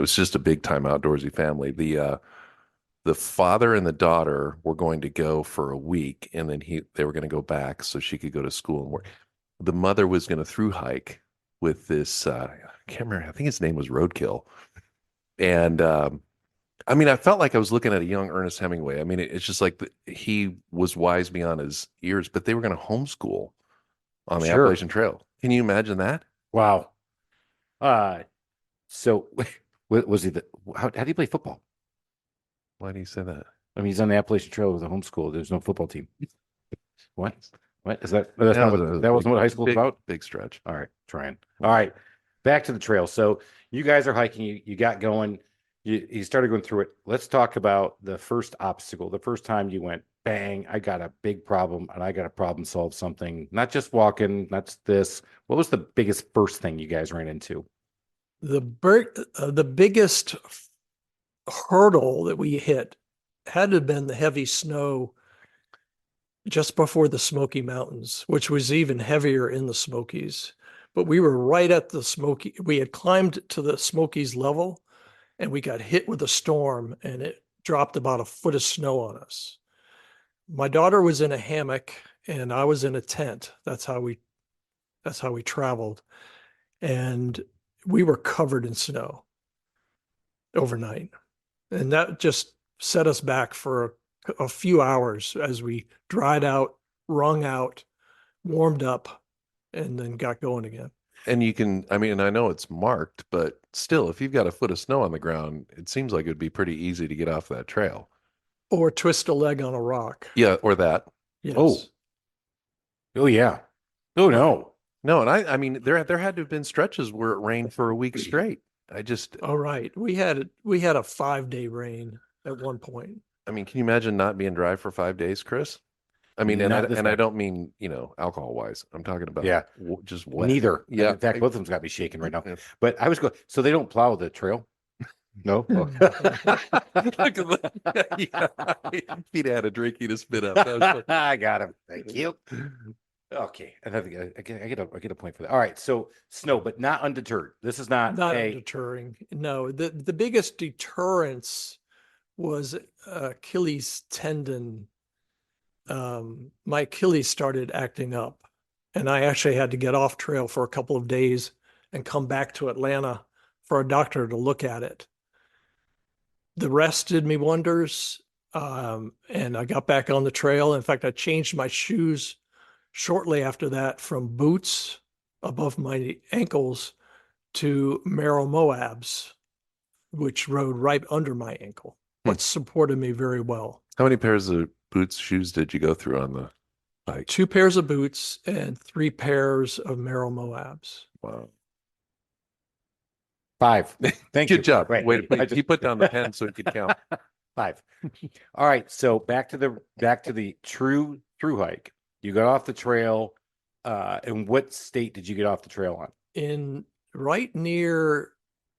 Speaker 4: was just a big time outdoorsy family. The father and the daughter were going to go for a week, and then they were going to go back so she could go to school and work. The mother was going to through hike with this, I can't remember, I think his name was Roadkill. And I felt like I was looking at a young Ernest Hemingway. It's just like he was wise beyond his years, but they were going to homeschool on the Appalachian Trail. Can you imagine that?
Speaker 1: Wow. So was he how do you play football?
Speaker 4: Why do you say that?
Speaker 1: He's on the Appalachian Trail with a homeschool. There's no football team. What is that? That wasn't what high school was about?
Speaker 4: Big stretch.
Speaker 1: All right. Trying. All right. Back to the trail. So you guys are hiking. You got going. You started going through it. Let's talk about the first obstacle. The first time you went, bang, I got a big problem and I got to problem solve something. Not just walking, not just this. What was the biggest first thing you guys ran into?
Speaker 2: The biggest hurdle that we hit had to have been the heavy snow just before the Smoky Mountains, which was even heavier in the Smokies. But we were right at the Smoky. We had climbed to the Smokies level, and we got hit with a storm, and it dropped about a foot of snow on us. My daughter was in a hammock, and I was in a tent. That's how we traveled, and we were covered in snow overnight, and that just set us back for a few hours as we dried out, wrung out, warmed up, and then got going again.
Speaker 4: And you can, I mean, I know it's marked, but still, if you've got a foot of snow on the ground, it seems like it'd be pretty easy to get off that trail.
Speaker 2: Or twist a leg on a rock.
Speaker 4: Yeah, or that.
Speaker 2: Yes.
Speaker 1: Oh yeah. Oh no.
Speaker 4: No, and I mean, there had to have been stretches where it rained for a week straight. I just,
Speaker 2: All right. We had a 5-day rain at one point.
Speaker 4: I mean, can you imagine not being dry for 5 days, Chris? I mean,
Speaker 1: Not this
Speaker 4: I
Speaker 1: bad.
Speaker 4: don't mean, alcohol wise. I'm talking about
Speaker 1: Yeah.
Speaker 4: just wet.
Speaker 1: Neither.
Speaker 4: Yeah.
Speaker 1: In fact, both of them's got me shaking right now.
Speaker 4: Yeah.
Speaker 1: But I was going. So they don't plow the trail. No. Oh.
Speaker 4: Look at that. Yeah. If he'd had a drink, he'd have spit up. That was fun.
Speaker 1: I got him. Thank you. Okay, I get a point for that. All right, so snow, but not undeterred. This is not a
Speaker 2: deterring. No, the biggest deterrence was Achilles tendon. My Achilles started acting up, and I actually had to get off trail for a couple of days and come back to Atlanta for a doctor to look at it. The rest did me wonders, and I got back on the trail. In fact, I changed my shoes shortly after that from boots above my ankles to Merrill Moabs, which rode right under my ankle, but supported me very well.
Speaker 4: How many pairs of shoes did you go through on the hike?
Speaker 2: 2 pairs of boots and 3 pairs of Merrill Moabs.
Speaker 4: Wow.
Speaker 1: 5. Thank you.
Speaker 4: Good job.
Speaker 1: Right.
Speaker 4: Wait, he put down the pen so he could count.
Speaker 1: 5. All right, so back to the true through hike. You got off the trail. In what state did you get off the trail on?
Speaker 2: In right near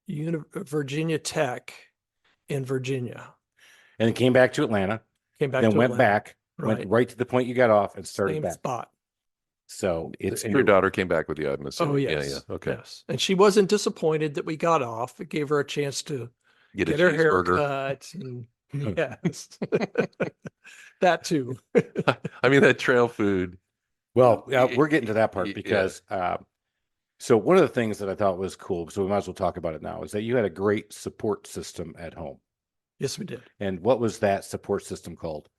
Speaker 2: Virginia Tech in Virginia.
Speaker 1: And came back to Atlanta.
Speaker 2: Came back
Speaker 1: then
Speaker 2: to
Speaker 1: went
Speaker 2: Atlanta.
Speaker 1: back, went right to the point you got off and started
Speaker 2: Same
Speaker 1: back.
Speaker 2: spot.
Speaker 1: So it's
Speaker 4: And your daughter came back with you, I'm assuming.
Speaker 2: Oh, yes.
Speaker 4: Yeah. Okay.
Speaker 2: Yes. And she wasn't disappointed that we got off. It gave her a chance to
Speaker 4: Get a
Speaker 2: her hair
Speaker 4: cheeseburger.
Speaker 2: cut. And, yes. That too.
Speaker 4: I mean, that trail food.
Speaker 1: Well, we're getting to that part because so one of the things that I thought was cool, so we might as well talk about it now, is that you had a great support system at home.
Speaker 2: Yes, we did.
Speaker 1: And what was that support system called?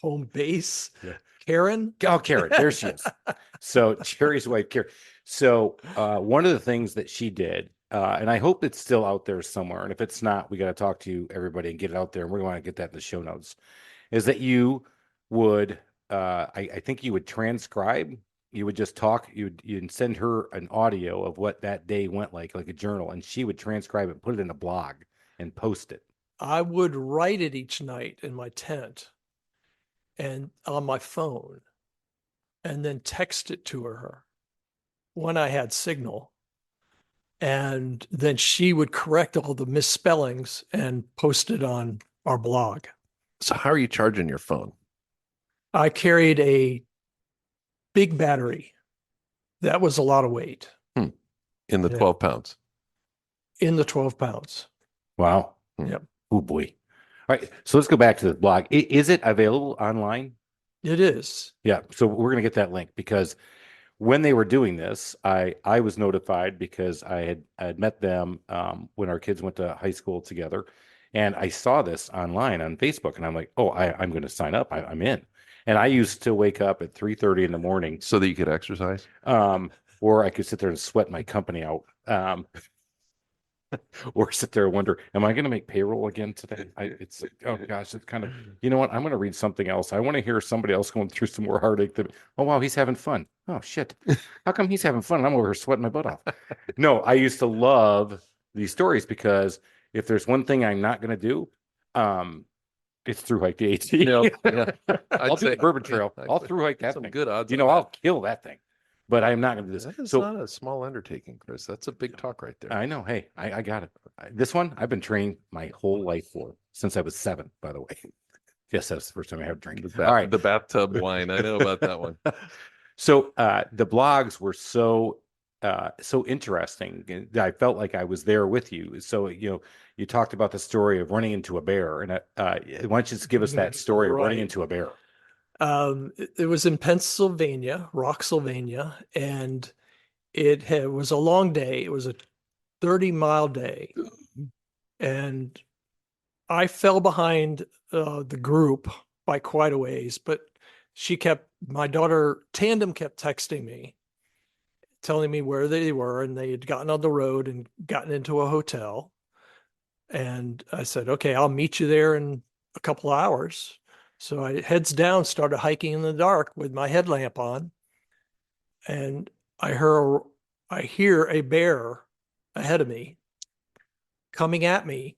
Speaker 2: Home base.
Speaker 1: Yeah.
Speaker 2: Karen.
Speaker 1: Oh, Karen, there she is. So Jerry's wife, Karen. So one of the things that she did, and I hope it's still out there somewhere, and if it's not, we got to talk to everybody and get it out there, and we're going to get that in the show notes, is that you would, I think you would transcribe, you would just talk, you'd send her an audio of what that day went like a journal, and she would transcribe it, put it in a blog, and post it.
Speaker 2: I would write it each night in my tent and on my phone, and then text it to her when I had signal. And then she would correct all the misspellings and post it on our blog.
Speaker 4: So how are you charging your phone?
Speaker 2: I carried a big battery. That was a lot of weight.
Speaker 4: In the
Speaker 2: Yeah.
Speaker 4: 12 pounds?
Speaker 2: In the 12 pounds.
Speaker 1: Wow.
Speaker 2: Yep.
Speaker 1: Oh boy. All right. So let's go back to the blog. Is it available online?
Speaker 2: It is.
Speaker 1: Yeah. So we're going to get that link because when they were doing this, I was notified because I had met them when our kids went to high school together, and I saw this online on Facebook, and I'm like, oh, I'm going to sign up. I'm in. And I used to wake up at 3:30 in the morning
Speaker 4: So that you could exercise?
Speaker 1: or I could sit there and sweat my company out. Or sit there and wonder, am I going to make payroll again today? Oh gosh, it's kind of, you know what? I'm going to read something else. I want to hear somebody else going through some more heartache. Oh wow, he's having fun. Oh shit, how come he's having fun and I'm over here sweating my butt off? No, I used to love these stories because if there's one thing I'm not going to do, it's through hike the AT.
Speaker 4: Yeah.
Speaker 1: I'll do the Bourbon Trail.
Speaker 4: I'd
Speaker 1: I'll
Speaker 4: say
Speaker 1: through hike that
Speaker 4: some
Speaker 1: thing.
Speaker 4: good odds.
Speaker 1: You
Speaker 4: on
Speaker 1: know, I'll
Speaker 4: that.
Speaker 1: kill that thing. But I'm not going to do this.
Speaker 4: That is
Speaker 1: So
Speaker 4: not a small undertaking, Chris. That's a big talk right there.
Speaker 1: I know. Hey, I got it. This one I've been training my whole life for since I was 7, by the way. Yes, that's the first time I have a drink.
Speaker 4: The
Speaker 1: All right.
Speaker 4: the bathtub wine. I know about that one.
Speaker 1: So the blogs were so interesting. And I felt like I was there with you. So you talked about the story of running into a bear, and why don't you just give us that story of running
Speaker 2: Right.
Speaker 1: into a bear?
Speaker 2: It was in Pennsylvania, Rocksylvania, and was a long day. It was a 30-mile day, and I fell behind the group by quite a ways, but my daughter Tandem kept texting me, telling me where they were, and they had gotten on the road and gotten into a hotel. And I said, okay, I'll meet you there in a couple of hours. So I heads down, started hiking in the dark with my headlamp on, and I hear a bear ahead of me coming at me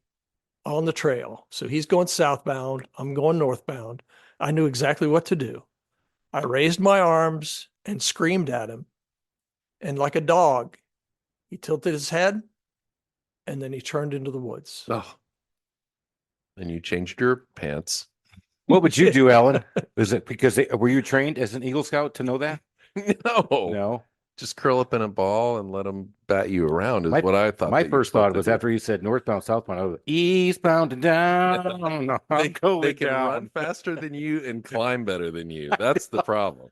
Speaker 2: on the trail. So he's going southbound, I'm going northbound. I knew exactly what to do. I raised my arms and screamed at him. And like a dog, he tilted his head and then he turned into the woods.
Speaker 4: Oh, and you changed your pants.
Speaker 1: What would you do, Alan? Is it because were you trained as an Eagle Scout to know that?
Speaker 4: No,
Speaker 1: No.
Speaker 4: just curl up in a ball and let them bat you around is
Speaker 1: My-
Speaker 4: what I thought.
Speaker 1: My
Speaker 4: that you were
Speaker 1: first thought
Speaker 4: supposed
Speaker 1: was
Speaker 4: to do.
Speaker 1: after you said northbound, southbound, I was eastbound and down. No, I'm
Speaker 4: They
Speaker 1: going
Speaker 4: can
Speaker 1: down.
Speaker 4: run faster than you and climb better than you. That's the problem.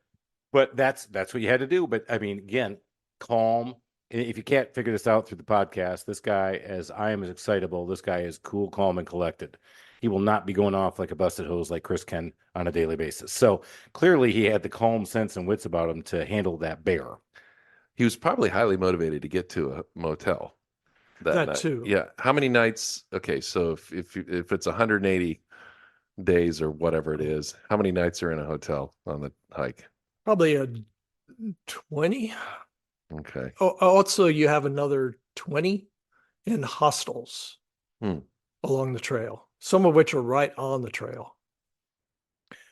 Speaker 1: But that's what you had to do. But I mean, again, calm. And if you can't figure this out through the podcast, this guy, as I am as excitable, this guy is cool, calm, and collected. He will not be going off like a busted hose like Chris can on a daily basis. So clearly he had the calm sense and wits about him to handle that bear.
Speaker 4: He was probably highly motivated to get to a motel that night.
Speaker 2: too.
Speaker 4: Yeah. How many nights? Okay, so if it's 180 days or whatever it is, how many nights are in a hotel on the hike?
Speaker 2: Probably a 20.
Speaker 4: Okay.
Speaker 2: Also, you have another 20 in hostels
Speaker 4: Hmm.
Speaker 2: along the trail, some of which are right on the trail.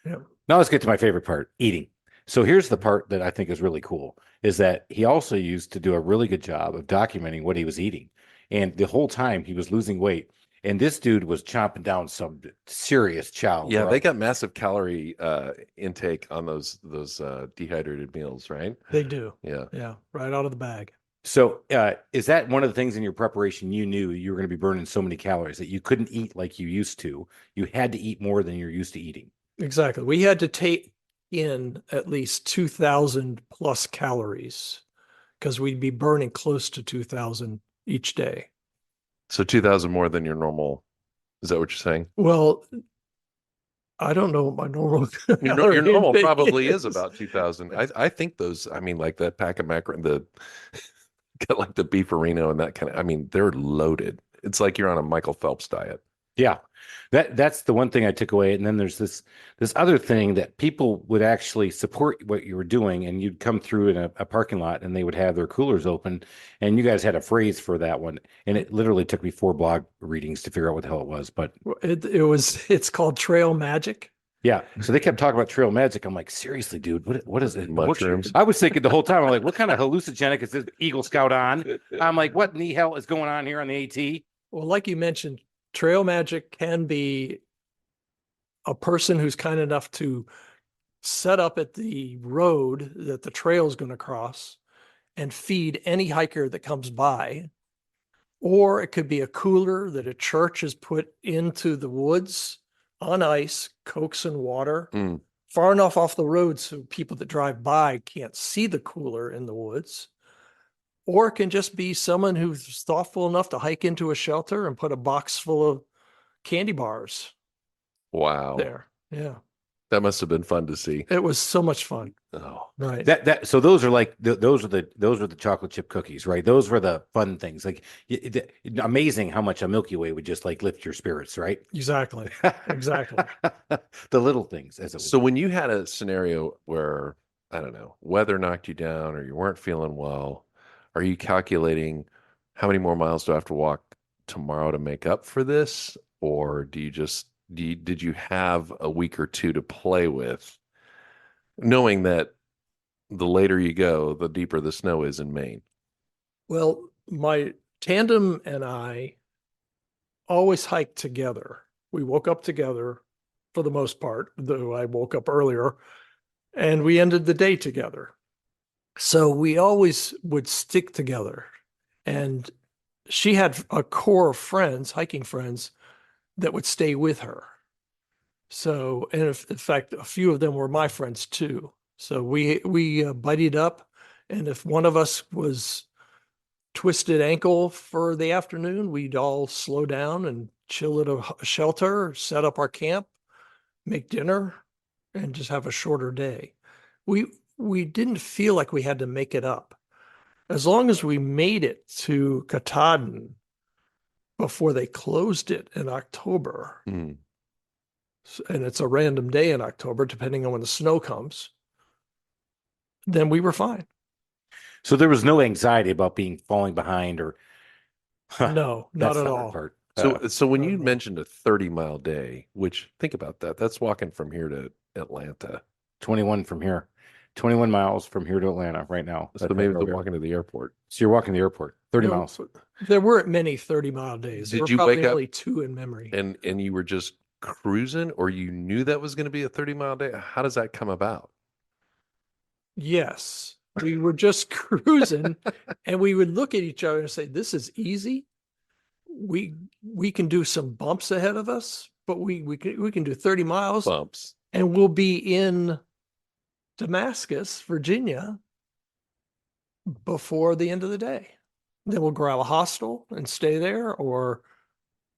Speaker 2: Yeah.
Speaker 1: Now let's get to my favorite part, eating. So here's the part that I think is really cool, is that he also used to do a really good job of documenting what he was eating. And the whole time he was losing weight. And this dude was chomping down some serious chow.
Speaker 4: Yeah,
Speaker 1: bro.
Speaker 4: they got massive calorie intake on those dehydrated meals, right?
Speaker 2: They do.
Speaker 4: Yeah.
Speaker 2: Yeah. Right out of the bag.
Speaker 1: So is that one of the things in your preparation you knew you were going to be burning so many calories that you couldn't eat like you used to? You had to eat more than you're used to eating.
Speaker 2: Exactly. We had to take in at least 2,000 plus calories because we'd be burning close to 2,000 each day.
Speaker 4: So 2,000 more than your normal. Is that what you're saying?
Speaker 2: Well, I don't know what my normal
Speaker 4: Your normal
Speaker 2: intake
Speaker 4: probably is about 2,000. I think those, I mean, like that pack of macaroni, got like the beefarino and that kind of, I mean, they're loaded. It's like you're on a Michael Phelps diet.
Speaker 1: Yeah, that's the one thing I took away. And then there's this other thing that people would actually support what you were doing, and you'd come through in a parking lot and they would have their coolers open, and you guys had a phrase for that one, and it literally took me 4 blog readings to figure out what the hell it was. But
Speaker 2: it's called Trail Magic.
Speaker 1: yeah, so they kept talking about trail magic. I'm like, seriously, dude, what is it?
Speaker 4: Mushrooms.
Speaker 1: I was thinking the whole time, I'm like, what kind of hallucinogenic is this Eagle Scout on? I'm like, what in the hell is going on here on the AT?
Speaker 2: Well, like you mentioned, trail magic can be a person who's kind enough to set up at the road that the trail is going to cross and feed any hiker that comes by. Or it could be a cooler that a church has put into the woods on ice, Cokes and water, far enough off the road so people that drive by can't see the cooler in the woods. Or it can just be someone who's thoughtful enough to hike into a shelter and put a box full of candy bars
Speaker 4: Wow.
Speaker 2: there. Yeah.
Speaker 4: That must have been fun to see.
Speaker 2: It was so much fun.
Speaker 4: Oh,
Speaker 2: Right.
Speaker 1: So those are like those are the chocolate chip cookies, right? Those were the fun things. Like amazing how much a Milky Way would just like lift your spirits, right?
Speaker 2: Exactly. Exactly.
Speaker 1: The little things, as it
Speaker 4: so
Speaker 1: was.
Speaker 4: when you had a scenario where, I don't know, weather knocked you down or you weren't feeling well, are you calculating how many more miles do I have to walk tomorrow to make up for this? Or do you just, did you have a week or two to play with, knowing that the later you go, the deeper the snow is in Maine?
Speaker 2: Well, my tandem and I always hiked together. We woke up together for the most part, though I woke up earlier, and we ended the day together. So we always would stick together. And she had a core of friends, hiking friends, that would stay with her. So, and in fact, a few of them were my friends too. So we buddied up, and if one of us was twisted ankle for the afternoon, we'd all slow down and chill at a shelter, set up our camp, make dinner, and just have a shorter day. We didn't feel like we had to make it up. As long as we made it to Katahdin before they closed it in October,
Speaker 4: Mm.
Speaker 2: and it's a random day in October, depending on when the snow comes, then we were fine.
Speaker 1: So there was no anxiety about being falling behind or
Speaker 2: No, not
Speaker 1: that's
Speaker 2: at
Speaker 1: the hard
Speaker 2: all.
Speaker 1: part.
Speaker 4: So when
Speaker 2: not
Speaker 4: you
Speaker 2: at all.
Speaker 4: mentioned a 30-mile day, which think about that, that's walking from here to Atlanta.
Speaker 1: 21 from here, 21 miles from here to Atlanta right now.
Speaker 4: So
Speaker 1: That's
Speaker 4: maybe
Speaker 1: right
Speaker 4: they're
Speaker 1: over
Speaker 4: walking to the airport.
Speaker 1: So you're walking to the airport, 30
Speaker 2: No,
Speaker 1: miles.
Speaker 2: There weren't many 30-mile days. There
Speaker 4: Did
Speaker 2: were
Speaker 4: you
Speaker 2: probably
Speaker 4: wake up
Speaker 2: only 2 in memory.
Speaker 4: and you were just cruising, or you knew that was going to be a 30-mile day? How does that come about?
Speaker 2: Yes, we were just cruising, and we would look at each other and say, "This is easy. We can do some bumps ahead of us, but we can do 30 miles,
Speaker 4: Bumps.
Speaker 2: and we'll be in Damascus, Virginia, before the end of the day. Then we'll grab a hostel and stay there, or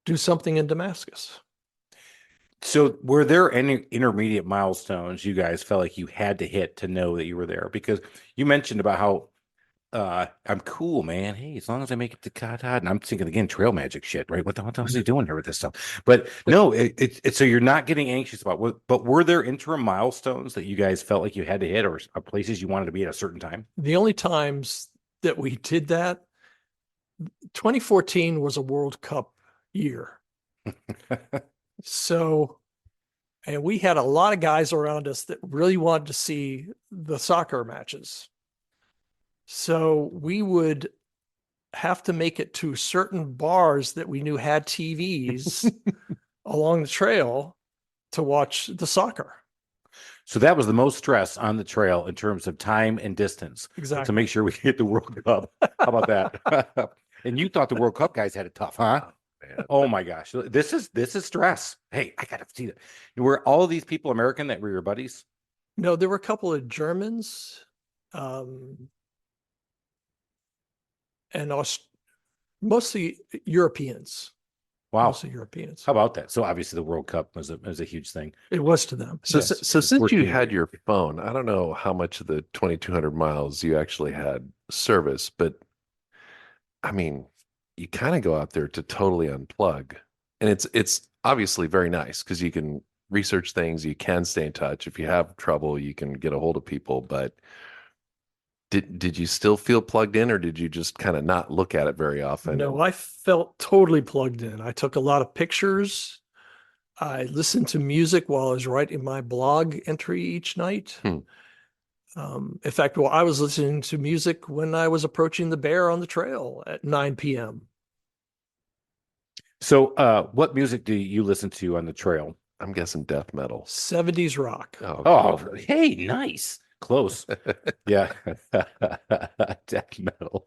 Speaker 2: do something in Damascus."
Speaker 1: So were there any intermediate milestones you guys felt like you had to hit to know that you were there? Because you mentioned about how I'm cool, man. Hey, as long as I make it to Katahdin, and I'm thinking again, trail magic shit, right? What the hell is he doing here with this stuff? But no, so you're not getting anxious about what, but were there interim milestones that you guys felt like you had to hit or places you wanted to be at a certain time?
Speaker 2: The only times that we did that, 2014 was a World Cup year. So, and we had a lot of guys around us that really wanted to see the soccer matches. So we would have to make it to certain bars that we knew had TVs along the trail to watch the soccer.
Speaker 1: So that was the most stress on the trail in terms of time and distance to
Speaker 2: Exactly.
Speaker 1: make sure we hit the World Cup. How about that? And you thought the World Cup guys had it tough, huh?
Speaker 4: Man.
Speaker 1: Oh my gosh, this is stress. Hey, I gotta see that. Were all of these people American that were your buddies?
Speaker 2: No, there were a couple of Germans, and mostly Europeans.
Speaker 1: Wow,
Speaker 2: Mostly Europeans.
Speaker 1: how about that? So obviously the World Cup was a huge thing.
Speaker 2: It was to them.
Speaker 4: So,
Speaker 2: yes.
Speaker 4: so since you
Speaker 1: Working-
Speaker 4: had your phone, I don't know how much of the 2,200 miles you actually had service, but I mean, you kind of go out there to totally unplug, and it's obviously very nice because you can research things, you can stay in touch. If you have trouble, you can get a hold of people. But did you still feel plugged in, or did you just kind of not look at it very often?
Speaker 2: No, I felt totally plugged in. I took a lot of pictures. I listened to music while I was writing my blog entry each night. In fact, I was listening to music when I was approaching the bear on the trail at 9 p.m.
Speaker 1: So what music do you listen to on the trail?
Speaker 4: I'm guessing death metal.
Speaker 2: 70s rock.
Speaker 1: Oh, hey, nice. Close. Yeah. Death metal.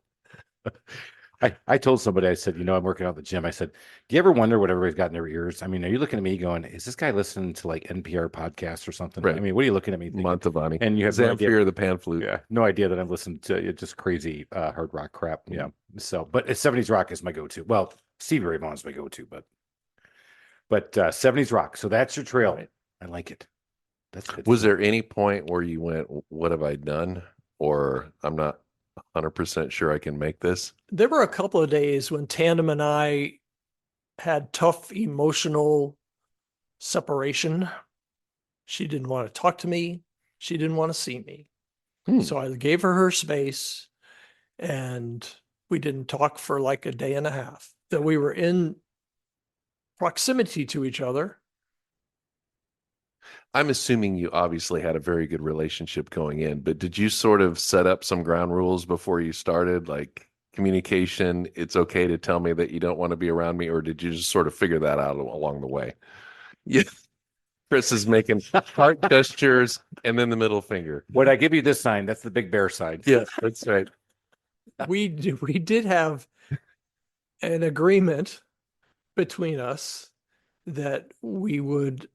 Speaker 1: I told somebody, I said, I'm working out at the gym. I said, do you ever wonder what everybody's got in their ears? I mean, are you looking at me going, is this guy listening to like NPR podcasts or something?
Speaker 4: Right.
Speaker 1: I mean, what are you looking at me thinking?
Speaker 4: Mantovani.
Speaker 1: And you have no idea.
Speaker 4: Zamfir, the pan flute.
Speaker 1: Yeah, no idea that I'm listening to just crazy hard rock crap. Yeah. So, but 70s rock is my go-to. Well, Stevie Ray Vaughan's my go-to, but 70s rock. So that's your trail.
Speaker 2: Right.
Speaker 1: I like it. That's good.
Speaker 4: Was there any point where you went, what have I done? Or I'm not 100% sure I can make this?
Speaker 2: There were a couple of days when Tandem and I had tough emotional separation. She didn't want to talk to me. She didn't want to see me. So I gave her space, and we didn't talk for like a day and a half. That we were in proximity to each other.
Speaker 4: I'm assuming you obviously had a very good relationship going in, but did you sort of set up some ground rules before you started? Like communication, it's okay to tell me that you don't want to be around me, or did you just sort of figure that out along the way? Yeah. Chris is making heart gestures and then the middle finger.
Speaker 1: When I give you this sign, that's the big bear sign.
Speaker 4: Yeah, that's right.
Speaker 2: We did have an agreement between us that we would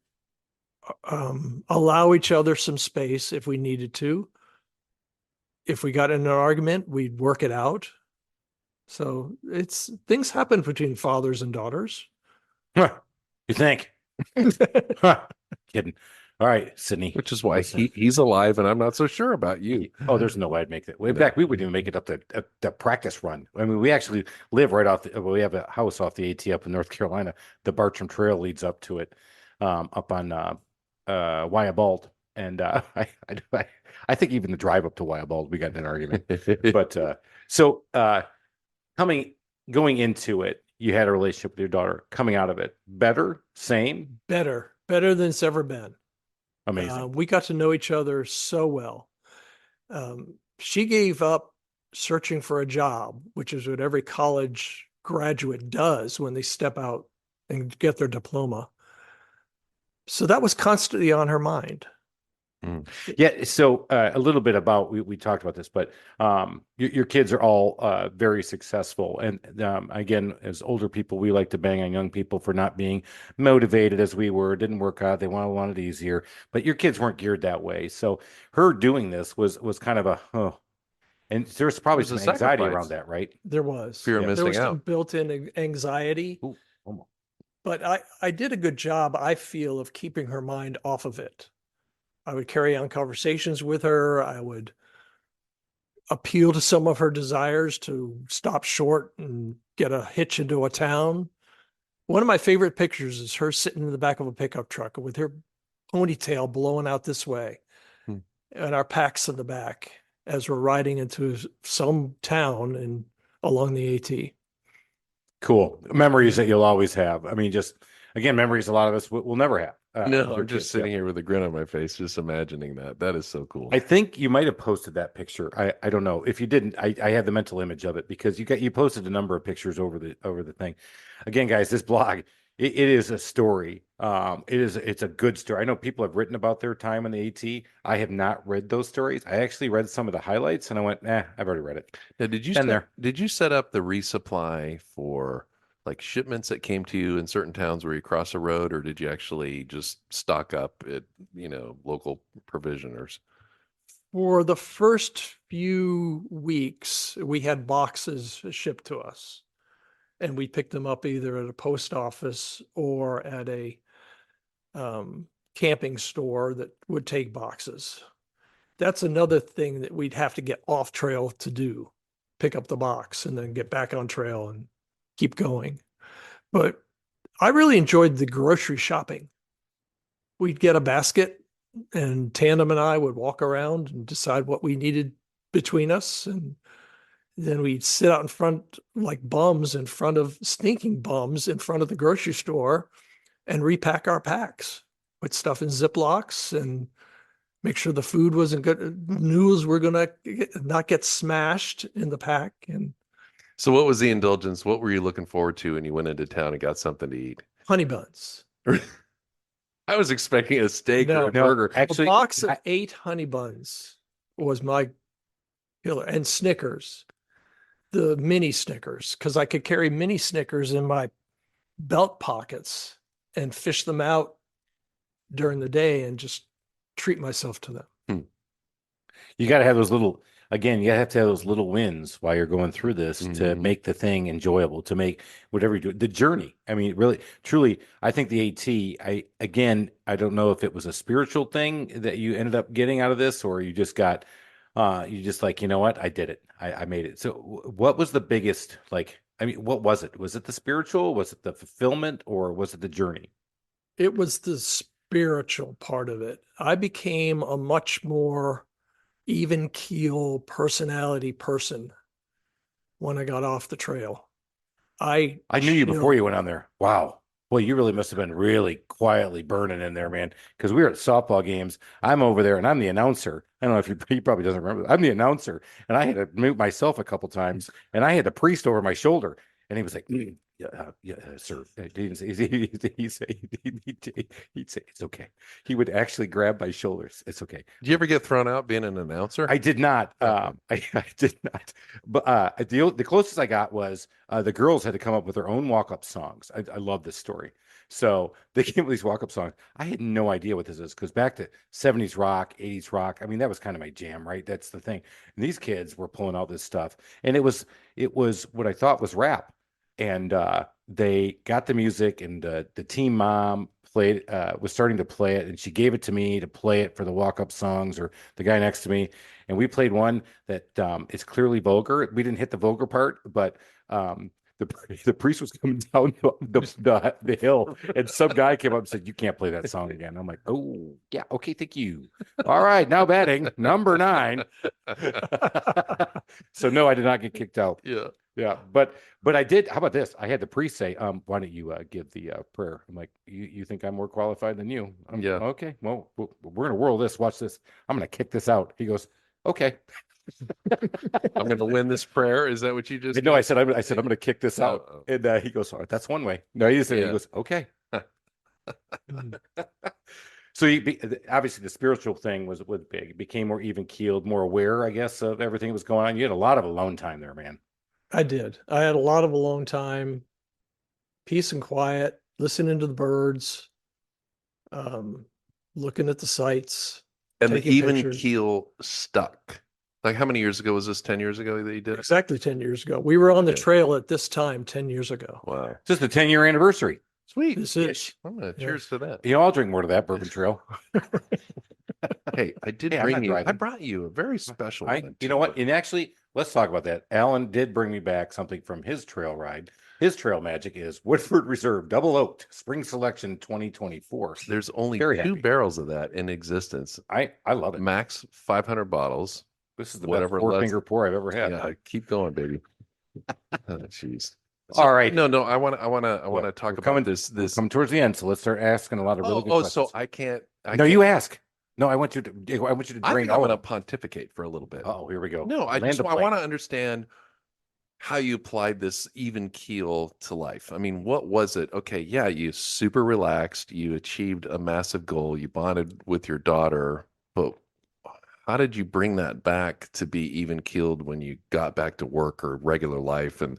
Speaker 2: allow each other some space if we needed to. If we got in an argument, we'd work it out. So things happen between fathers and daughters.
Speaker 1: You think? Kidding. All right, Sydney.
Speaker 4: Which is why he's alive, and I'm not so sure about you.
Speaker 1: Oh, there's no way I'd make that. In fact, we wouldn't even make it up the practice run. I mean, we actually live right off we have a house off the AT up in North Carolina. The Bartram Trail leads up to it, up on Wyabald. And I think even the drive up to Wyabald, we got in an argument. But going into it, you had a relationship with your daughter. Coming out of it, better, same,
Speaker 2: better than it's ever been.
Speaker 1: Amazing.
Speaker 2: We got to know each other so well. She gave up searching for a job, which is what every college graduate does when they step out and get their diploma. So that was constantly on her mind.
Speaker 1: Yeah. So a little bit about, we talked about this, but your kids are all very successful. And again, as older people, we like to bang on young people for not being motivated as we were. It didn't work out. They want it easier, but your kids weren't geared that way. So her doing this was kind of and there's probably some anxiety around that, right?
Speaker 2: There was.
Speaker 4: Fear of missing
Speaker 2: there was
Speaker 4: out.
Speaker 2: Some built-in anxiety.
Speaker 1: Ooh, almost.
Speaker 2: But I did a good job, I feel, of keeping her mind off of it. I would carry on conversations with her. I would appeal to some of her desires to stop short and get a hitch into a town. One of my favorite pictures is her sitting in the back of a pickup truck with her ponytail blowing out this way and our packs in the back as we're riding into some town and along the AT.
Speaker 1: Cool. Memories that you'll always have. I mean, just, again, memories a lot of us will never have.
Speaker 4: No, I'm just sitting here with a grin on my face, just imagining that. That is so cool.
Speaker 1: I think you might have posted that picture. I don't know. If you didn't, I have the mental image of it because you posted a number of pictures over the thing. Again, guys, this blog, it is a story. It's a good story. I know people have written about their time in the AT. I have not read those stories. I actually read some of the highlights and I went, I've already read it.
Speaker 4: Now, did you set up the resupply for like shipments that came to you in certain towns where you cross a road, or did you actually just stock up at, local provisioners?
Speaker 2: For the first few weeks, we had boxes shipped to us, and we picked them up either at a post office or at a camping store that would take boxes. That's another thing that we'd have to get off trail to do, pick up the box and then get back on trail and keep going. But I really enjoyed the grocery shopping. We'd get a basket and Tandem and I would walk around and decide what we needed between us. And then we'd sit out in front like stinking bums in front of the grocery store and repack our packs, put stuff in Ziplocs and make sure the food wasn't good. Noodles were going to not get smashed in the pack. And
Speaker 4: so what was the indulgence? What were you looking forward to when you went into town and got something to eat?
Speaker 2: Honey buns.
Speaker 4: I was expecting a steak or a burger.
Speaker 2: Actually, a box of 8 honey buns was my killer. And Snickers, the mini Snickers, because I could carry mini Snickers in my belt pockets and fish them out during the day and just treat myself to them.
Speaker 1: You got to have those you have to have those little wins while you're going through this to make the thing enjoyable, to make whatever you do, the journey. I mean, really, truly, I think the AT, I don't know if it was a spiritual thing that you ended up getting out of this, or you just got, like, you know what, I did it. I made it. So what was the biggest, what was it? Was it the spiritual? Was it the fulfillment, or was it the journey?
Speaker 2: It was the spiritual part of it. I became a much more even keel personality person when I got off the trail. I
Speaker 1: knew you before you went on there. Wow. Boy, you really must have been really quietly burning in there, man. Because we were at softball games. I'm over there and I'm the announcer. I don't know if he probably doesn't remember. I'm the announcer and I had to mute myself a couple times and I had the priest over my shoulder. And he was like, yeah, sir. He didn't say, he'd say, it's okay. He would actually grab my shoulders. It's okay.
Speaker 4: Did you ever get thrown out being an announcer?
Speaker 1: I did not.
Speaker 4: Okay.
Speaker 1: I did not. But the closest I got was the girls had to come up with their own walk-up songs. I love this story. So they came with these walk-up songs. I had no idea what this is because back to 70s rock, 80s rock. I mean, that was kind of my jam, right? That's the thing. And these kids were pulling out this stuff, and it was what I thought was rap. And they got the music, and the team mom played was starting to play it, and she gave it to me to play it for the walk-up songs, or the guy next to me, and we played one that is clearly vulgar. We didn't hit the vulgar part, but the priest was coming down the hill, and some guy came up and said, "You can't play that song again." I'm like, "Oh yeah, okay, thank you. All right, now batting number 9." So no, I did not get kicked out. Yeah, but I did. How about this? I had the priest say, "Why don't you give the prayer?" I'm like, "You think I'm more qualified than you?"
Speaker 4: Yeah.
Speaker 1: Okay. Well, we're gonna whirl this. Watch this. I'm gonna kick this out. He goes, "Okay."
Speaker 4: I'm going to win this prayer. Is that what you just?
Speaker 1: No, I said I'm gonna kick this out,
Speaker 4: Oh.
Speaker 1: and he goes, "Oh, that's one way." No, he said,
Speaker 4: Yeah.
Speaker 1: he goes, "Okay." So obviously the spiritual thing was big. It became more even keeled, more aware, I guess, of everything that was going on. You had a lot of alone time there, man.
Speaker 2: I did. I had a lot of alone time, peace and quiet, listening to the birds, looking at the sights.
Speaker 4: And the
Speaker 2: taking
Speaker 4: even
Speaker 2: pictures.
Speaker 4: keel stuck. Like how many years ago was this? 10 years ago that you did it?
Speaker 2: Exactly 10 years ago. We were on the
Speaker 4: Okay.
Speaker 2: trail at this time 10 years ago.
Speaker 4: Wow.
Speaker 1: Just the 10-year anniversary.
Speaker 4: Sweet.
Speaker 2: This is
Speaker 4: I'm going to
Speaker 2: Yeah.
Speaker 4: cheers to that.
Speaker 1: You know, I'll drink more to that Bourbon Trail.
Speaker 4: Hey, I did
Speaker 1: Hey, I'm
Speaker 4: bring
Speaker 1: not
Speaker 4: you. I
Speaker 1: driving.
Speaker 4: brought you a very special one.
Speaker 1: You know what? And actually, let's talk about that. Alan did bring me back something from his trail ride. His trail magic is Woodford Reserve Double Oaked Spring Selection 2024.
Speaker 4: There's only
Speaker 1: Very
Speaker 4: 2
Speaker 1: happy.
Speaker 4: barrels of that in existence.
Speaker 1: I love it.
Speaker 4: Max 500 bottles.
Speaker 1: This is the
Speaker 4: whatever
Speaker 1: best
Speaker 4: it lets-
Speaker 1: four-finger pour I've ever had.
Speaker 4: Yeah, keep going, baby. Oh, jeez.
Speaker 1: All right.
Speaker 4: No, I want to talk about
Speaker 1: coming
Speaker 4: this.
Speaker 1: Come towards the end, so let's start asking a lot of really good questions.
Speaker 4: So I can't.
Speaker 1: No, you ask. No, I want you to
Speaker 4: I
Speaker 1: drain
Speaker 4: think
Speaker 1: all
Speaker 4: I'm going to
Speaker 1: of them.
Speaker 4: pontificate for a little bit.
Speaker 1: Oh, here we go.
Speaker 4: No, I
Speaker 1: Land the
Speaker 4: want
Speaker 1: plane.
Speaker 4: to understand how you applied this even keel to life. I mean, what was it? Okay, yeah, you super relaxed. You achieved a massive goal. You bonded with your daughter, but how did you bring that back to be even keeled when you got back to work or regular life and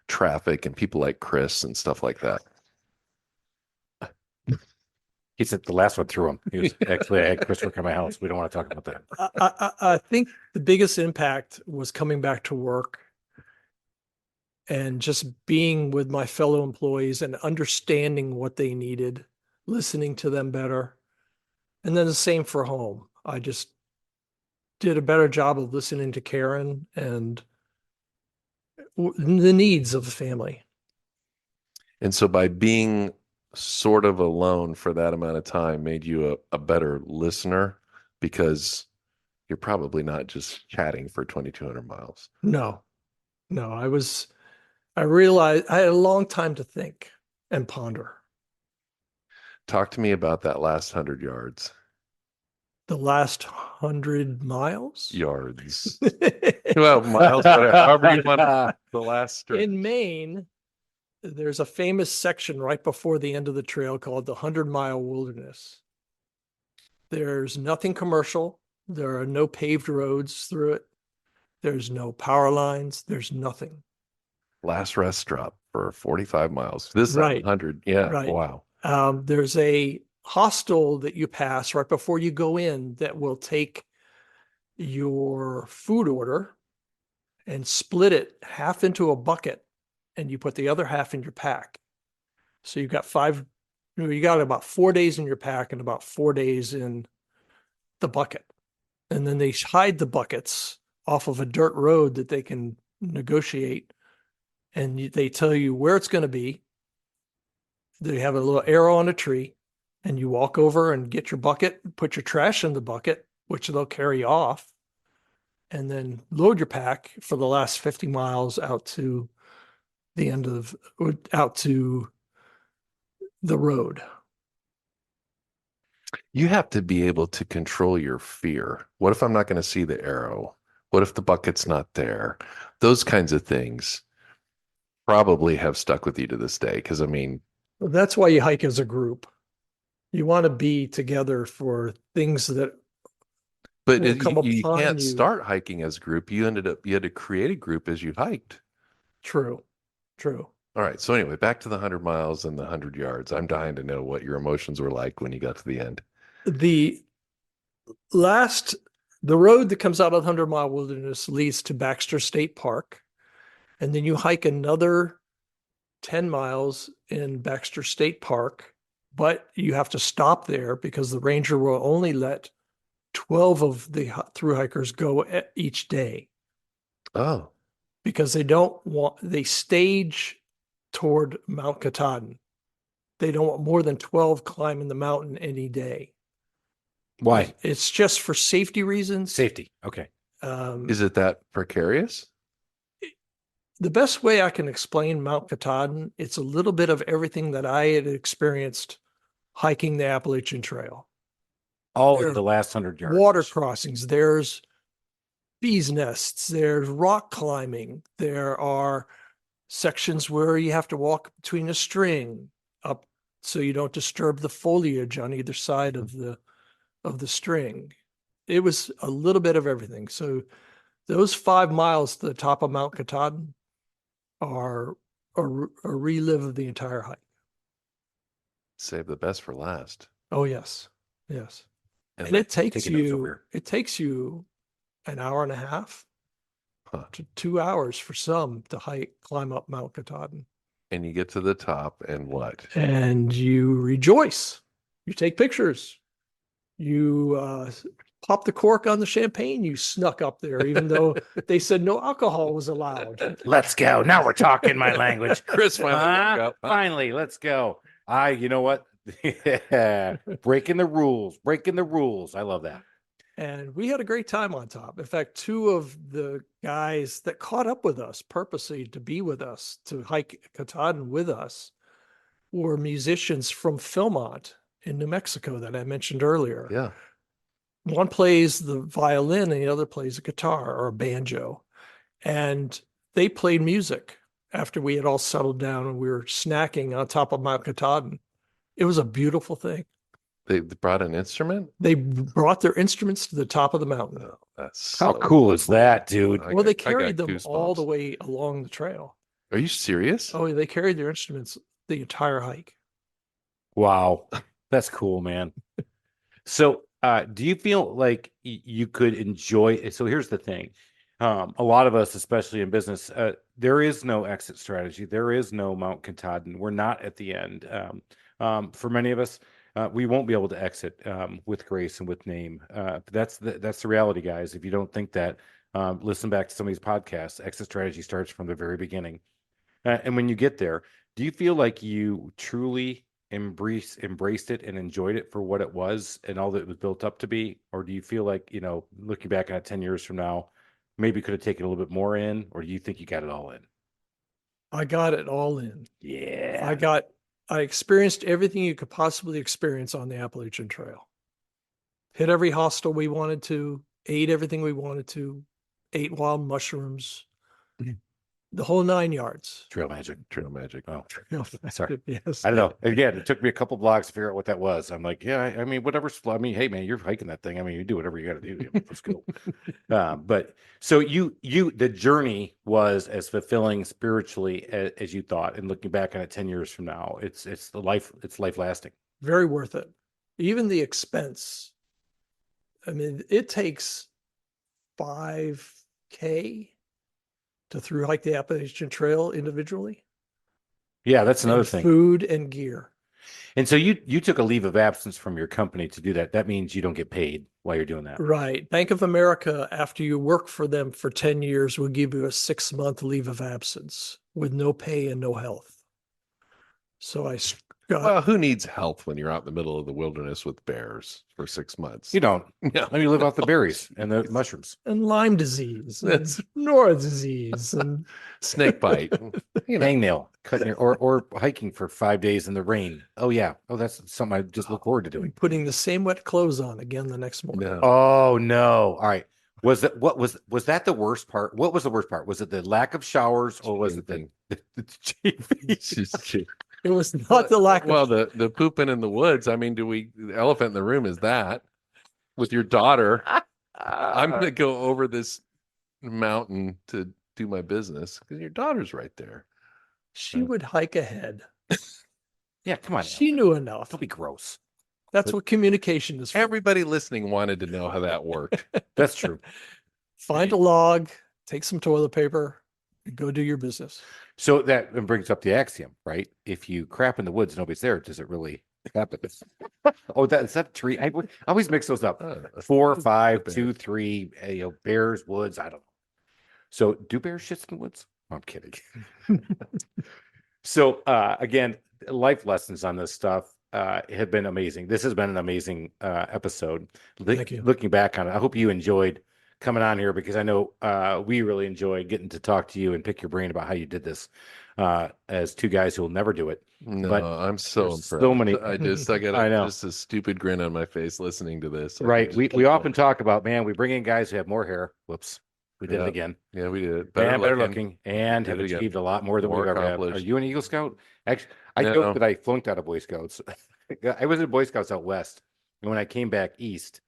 Speaker 4: traffic and people like Chris and stuff like that?
Speaker 1: He said the last one threw him. He was actually, I had Chris work at my house. We don't want to talk about that.
Speaker 2: I think the biggest impact was coming back to work and just being with my fellow employees and understanding what they needed, listening to them better. And then the same for home. I just did a better job of listening to Karen and the needs of the family.
Speaker 4: And so by being sort of alone for that amount of time made you a better listener, because you're probably not just chatting for 2,200 miles.
Speaker 2: No, I realized I had a long time to think and ponder.
Speaker 4: Talk to me about that last 100 yards.
Speaker 2: The last 100 miles?
Speaker 4: Yards. Well, miles, whatever. However you want the last stretch.
Speaker 2: In Maine, there's a famous section right before the end of the trail called the 100-mile wilderness. There's nothing commercial. There are no paved roads through it. There's no power lines. There's nothing.
Speaker 4: Last rest stop for 45 miles. This is
Speaker 2: Right.
Speaker 4: 100. Yeah.
Speaker 2: Right.
Speaker 4: Wow.
Speaker 2: There's a hostel that you pass right before you go in that will take your food order and split it half into a bucket, and you put the other half in your pack. So you got about 4 days in your pack and about 4 days in the bucket. And then they hide the buckets off of a dirt road that they can negotiate. And they tell you where it's going to be. They have a little arrow on a tree, and you walk over and get your bucket, put your trash in the bucket, which they'll carry off, and then load your pack for the last 50 miles out to the road.
Speaker 4: You have to be able to control your fear. What if I'm not going to see the arrow? What if the bucket's not there? Those kinds of things. probably have stuck with you to this day. Because I mean,
Speaker 2: Well, that's why you hike as a group. You want to be together for things that
Speaker 4: but
Speaker 2: will come
Speaker 4: you
Speaker 2: upon
Speaker 4: can't
Speaker 2: you.
Speaker 4: start hiking as a group. You had to create a group as you hiked.
Speaker 2: True.
Speaker 4: All right. So anyway, back to the 100 miles and the 100 yards. I'm dying to know what your emotions were like when you got to the end.
Speaker 2: The road that comes out of the 100-mile wilderness leads to Baxter State Park. And then you hike another 10 miles in Baxter State Park, but you have to stop there because the ranger will only let 12 of the through hikers go each day
Speaker 4: Oh,
Speaker 2: because they stage toward Mount Katahdin. They don't want more than 12 climbing the mountain any day.
Speaker 1: Why?
Speaker 2: It's just for safety reasons.
Speaker 1: Safety. Okay.
Speaker 4: is it that precarious?
Speaker 2: The best way I can explain Mount Katahdin, it's a little bit of everything that I had experienced hiking the Appalachian Trail.
Speaker 1: All
Speaker 2: There
Speaker 1: in the last 100 yards.
Speaker 2: Water crossings, there's bees nests, there's rock climbing, there are sections where you have to walk between a string up so you don't disturb the foliage on either side of the string. It was a little bit of everything. So those 5 miles to the top of Mount Katahdin are a relive of the entire hike.
Speaker 4: Save the best for last.
Speaker 2: Oh yes.
Speaker 4: And
Speaker 2: And it takes
Speaker 1: taking notes over
Speaker 2: you an hour and a half
Speaker 4: Huh.
Speaker 2: to 2 hours for some to climb up Mount Katahdin.
Speaker 4: And you get to the top and what?
Speaker 2: And you rejoice. You take pictures. You pop the cork on the champagne you snuck up there, even though they said no alcohol was allowed.
Speaker 1: Let's go. Now we're talking my language.
Speaker 4: Chris finally woke up.
Speaker 1: Finally, let's go. You know what? Breaking the rules. I love that.
Speaker 2: And we had a great time on top. In fact, 2 of the guys that caught up with us purposely to be with us, to hike Katahdin with us, were musicians from Philmont in New Mexico that I mentioned earlier.
Speaker 4: Yeah.
Speaker 2: One plays the violin and the other plays a guitar or a banjo. And they played music after we had all settled down and we were snacking on top of Mount Katahdin. It was a beautiful thing.
Speaker 4: They brought an instrument?
Speaker 2: They brought their instruments to the top of the mountain.
Speaker 4: Oh, that's
Speaker 1: How
Speaker 4: so
Speaker 1: cool is that, dude?
Speaker 4: I
Speaker 2: Well, they
Speaker 4: got
Speaker 2: carried them all
Speaker 4: goosebumps.
Speaker 2: the way along the trail.
Speaker 4: Are you serious?
Speaker 2: Oh, they carried their instruments the entire hike.
Speaker 1: Wow. That's cool, man. So, do you feel like you could enjoy it? So here's the thing. A lot of us, especially in business, there is no exit strategy. There is no Mount Katahdin. We're not at the end. For many of us, we won't be able to exit with grace and with name. That's the reality, guys. If you don't think that, listen back to some of these podcasts. Exit strategy starts from the very beginning. And when you get there, do you feel like you truly embraced it and enjoyed it for what it was and all that it was built up to be? Or do you feel like, looking back on it 10 years from now, maybe could have taken a little bit more in, or do you think you got it all in?
Speaker 2: I got it all in.
Speaker 1: Yeah.
Speaker 2: I experienced everything you could possibly experience on the Appalachian Trail. Hit every hostel we wanted to, ate everything we wanted to, ate wild mushrooms, the whole 9 yards.
Speaker 1: Trail magic. Oh, sorry.
Speaker 2: Yes.
Speaker 1: I don't know. Again, it took me a couple blocks to figure out what that was. I'm like, yeah, I mean, whatever. I mean, hey, man, you're hiking that thing. I mean, you do whatever you got to do. Let's go. But so the journey was as fulfilling spiritually as you thought. And looking back on it 10 years from now, it's life lasting.
Speaker 2: Very worth it. Even the expense. I mean, it takes $5,000 to through hike the Appalachian Trail individually.
Speaker 1: Yeah, that's another
Speaker 2: And
Speaker 1: thing.
Speaker 2: Food and gear.
Speaker 1: And so you took a leave of absence from your company to do that. That means you don't get paid while you're doing that.
Speaker 2: Right. Bank of America, after you work for them for 10 years, will give you a 6-month leave of absence with no pay and no health. So I got,
Speaker 4: Well, who needs health when you're out in the middle of the wilderness with bears for 6 months?
Speaker 1: You don't.
Speaker 4: Yeah.
Speaker 1: Let me live off the berries and the mushrooms.
Speaker 2: and Lyme disease, and
Speaker 4: That's-
Speaker 2: Nora disease, and
Speaker 4: Snake bite.
Speaker 1: Hangnail, cutting or hiking for 5 days in the rain. Oh yeah. Oh, that's something I just look forward to doing.
Speaker 2: putting the same wet clothes on again the next morning.
Speaker 4: No.
Speaker 1: Oh no. All right. Was that the worst part? What was the worst part? Was it the lack of showers or was it the chafing?
Speaker 2: It was not the lack of.
Speaker 4: Well, the pooping in the woods. I mean, the elephant in the room is that with your daughter. I'm going to go over this mountain to do my business because your daughter's right there.
Speaker 2: She would hike ahead.
Speaker 1: Yeah, come on.
Speaker 2: She knew enough.
Speaker 1: Don't be gross.
Speaker 2: That's what communication is for.
Speaker 4: Everybody listening wanted to know how that worked.
Speaker 1: That's true.
Speaker 2: Find a log, take some toilet paper, and go do your business.
Speaker 1: So that brings up the axiom, right? If you crap in the woods, nobody's there. Does it really happen? Oh, is that a tree? I always mix those up. 4, 5, 2, 3. Bears, woods. I don't know. So do bears shit in the woods? Oh, I'm kidding. So again, life lessons on this stuff have been amazing. This has been an amazing episode.
Speaker 2: Thank you.
Speaker 1: Looking back on it, I hope you enjoyed coming on here because I know we really enjoy getting to talk to you and pick your brain about how you did this as two guys who will never do it.
Speaker 4: No,
Speaker 1: But
Speaker 4: I'm so
Speaker 1: there's
Speaker 4: impressed.
Speaker 1: so many-
Speaker 4: I got
Speaker 1: I know.
Speaker 4: just a stupid grin on my face listening to this. I
Speaker 1: Right.
Speaker 4: just
Speaker 1: We
Speaker 4: keep
Speaker 1: often talk about, man, we bring in guys who have more hair. Whoops. We did
Speaker 4: Yeah.
Speaker 1: it again.
Speaker 4: Yeah, we did.
Speaker 1: Better looking and
Speaker 4: Did
Speaker 1: have
Speaker 4: it again.
Speaker 1: achieved a lot more than
Speaker 4: More
Speaker 1: we've ever had. Are
Speaker 4: accomplished.
Speaker 1: you an Eagle Scout? Actually, I
Speaker 4: No.
Speaker 1: joked that I flunked out of Boy Scouts. I was in Boy Scouts out west. And when I came back east,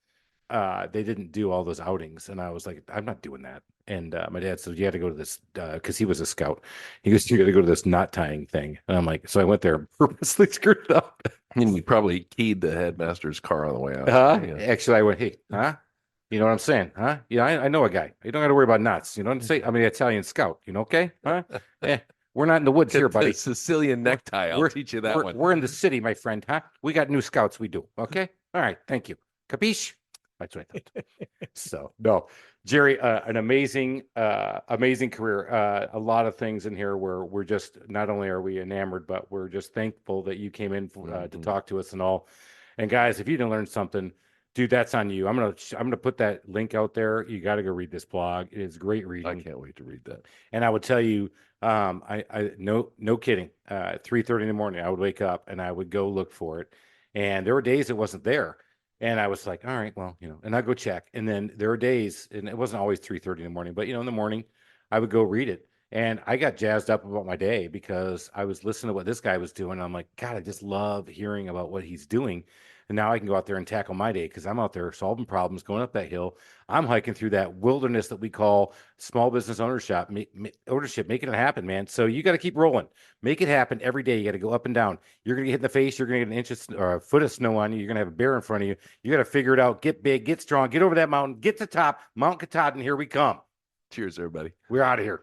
Speaker 1: they didn't do all those outings. And I was like, I'm not doing that. And my dad said, you had to go to this, because he was a scout. He goes, you got to go to this knot tying thing. And I'm like, so I went there and purposely screwed it up.
Speaker 4: And you probably keyed the headmaster's car on the way out. Yeah.
Speaker 1: Actually, I went, hey, huh? You know what I'm saying? Huh? Yeah, I know a guy. You don't got to worry about knots. You know what I'm saying? I'm an Italian scout. You know, okay? Huh? We're not in the woods here,
Speaker 4: Get the
Speaker 1: buddy.
Speaker 4: Sicilian necktie. I'll teach you that one.
Speaker 1: We're in the city, my friend, huh? We got new scouts. We do. Okay? All right. Thank you. Capiche? That's what I thought. So, no. Jerry, an amazing career. A lot of things in here where we're just, not only are we enamored, but we're just thankful that you came in to talk to us and all. And guys, if you didn't learn something, dude, that's on you. I'm gonna put that link out there. You got to go read this blog. It is great reading.
Speaker 4: I can't wait to read that.
Speaker 1: And I would tell you, no kidding. 3:30 in the morning, I would wake up and I would go look for it. And there were days it wasn't there. And I was like, all right, well, and I'd go check. And then there were days, and it wasn't always 3:30 in the morning, but in the morning, I would go read it. And I got jazzed up about my day because I was listening to what this guy was doing. I'm like, God, I just love hearing about what he's doing. And now I can go out there and tackle my day because I'm out there solving problems, going up that hill. I'm hiking through that wilderness that we call small business ownership, making it happen, man. So you got to keep rolling. Make it happen every day. You got to go up and down. You're going to get hit in the face. You're going to get an inch or a foot of snow on you. You're going to have a bear in front of you. You got to figure it out. Get big, get strong, get over that mountain, get to the top, Mount Katahdin. Here we come.
Speaker 4: Cheers, everybody.
Speaker 1: We're out of here.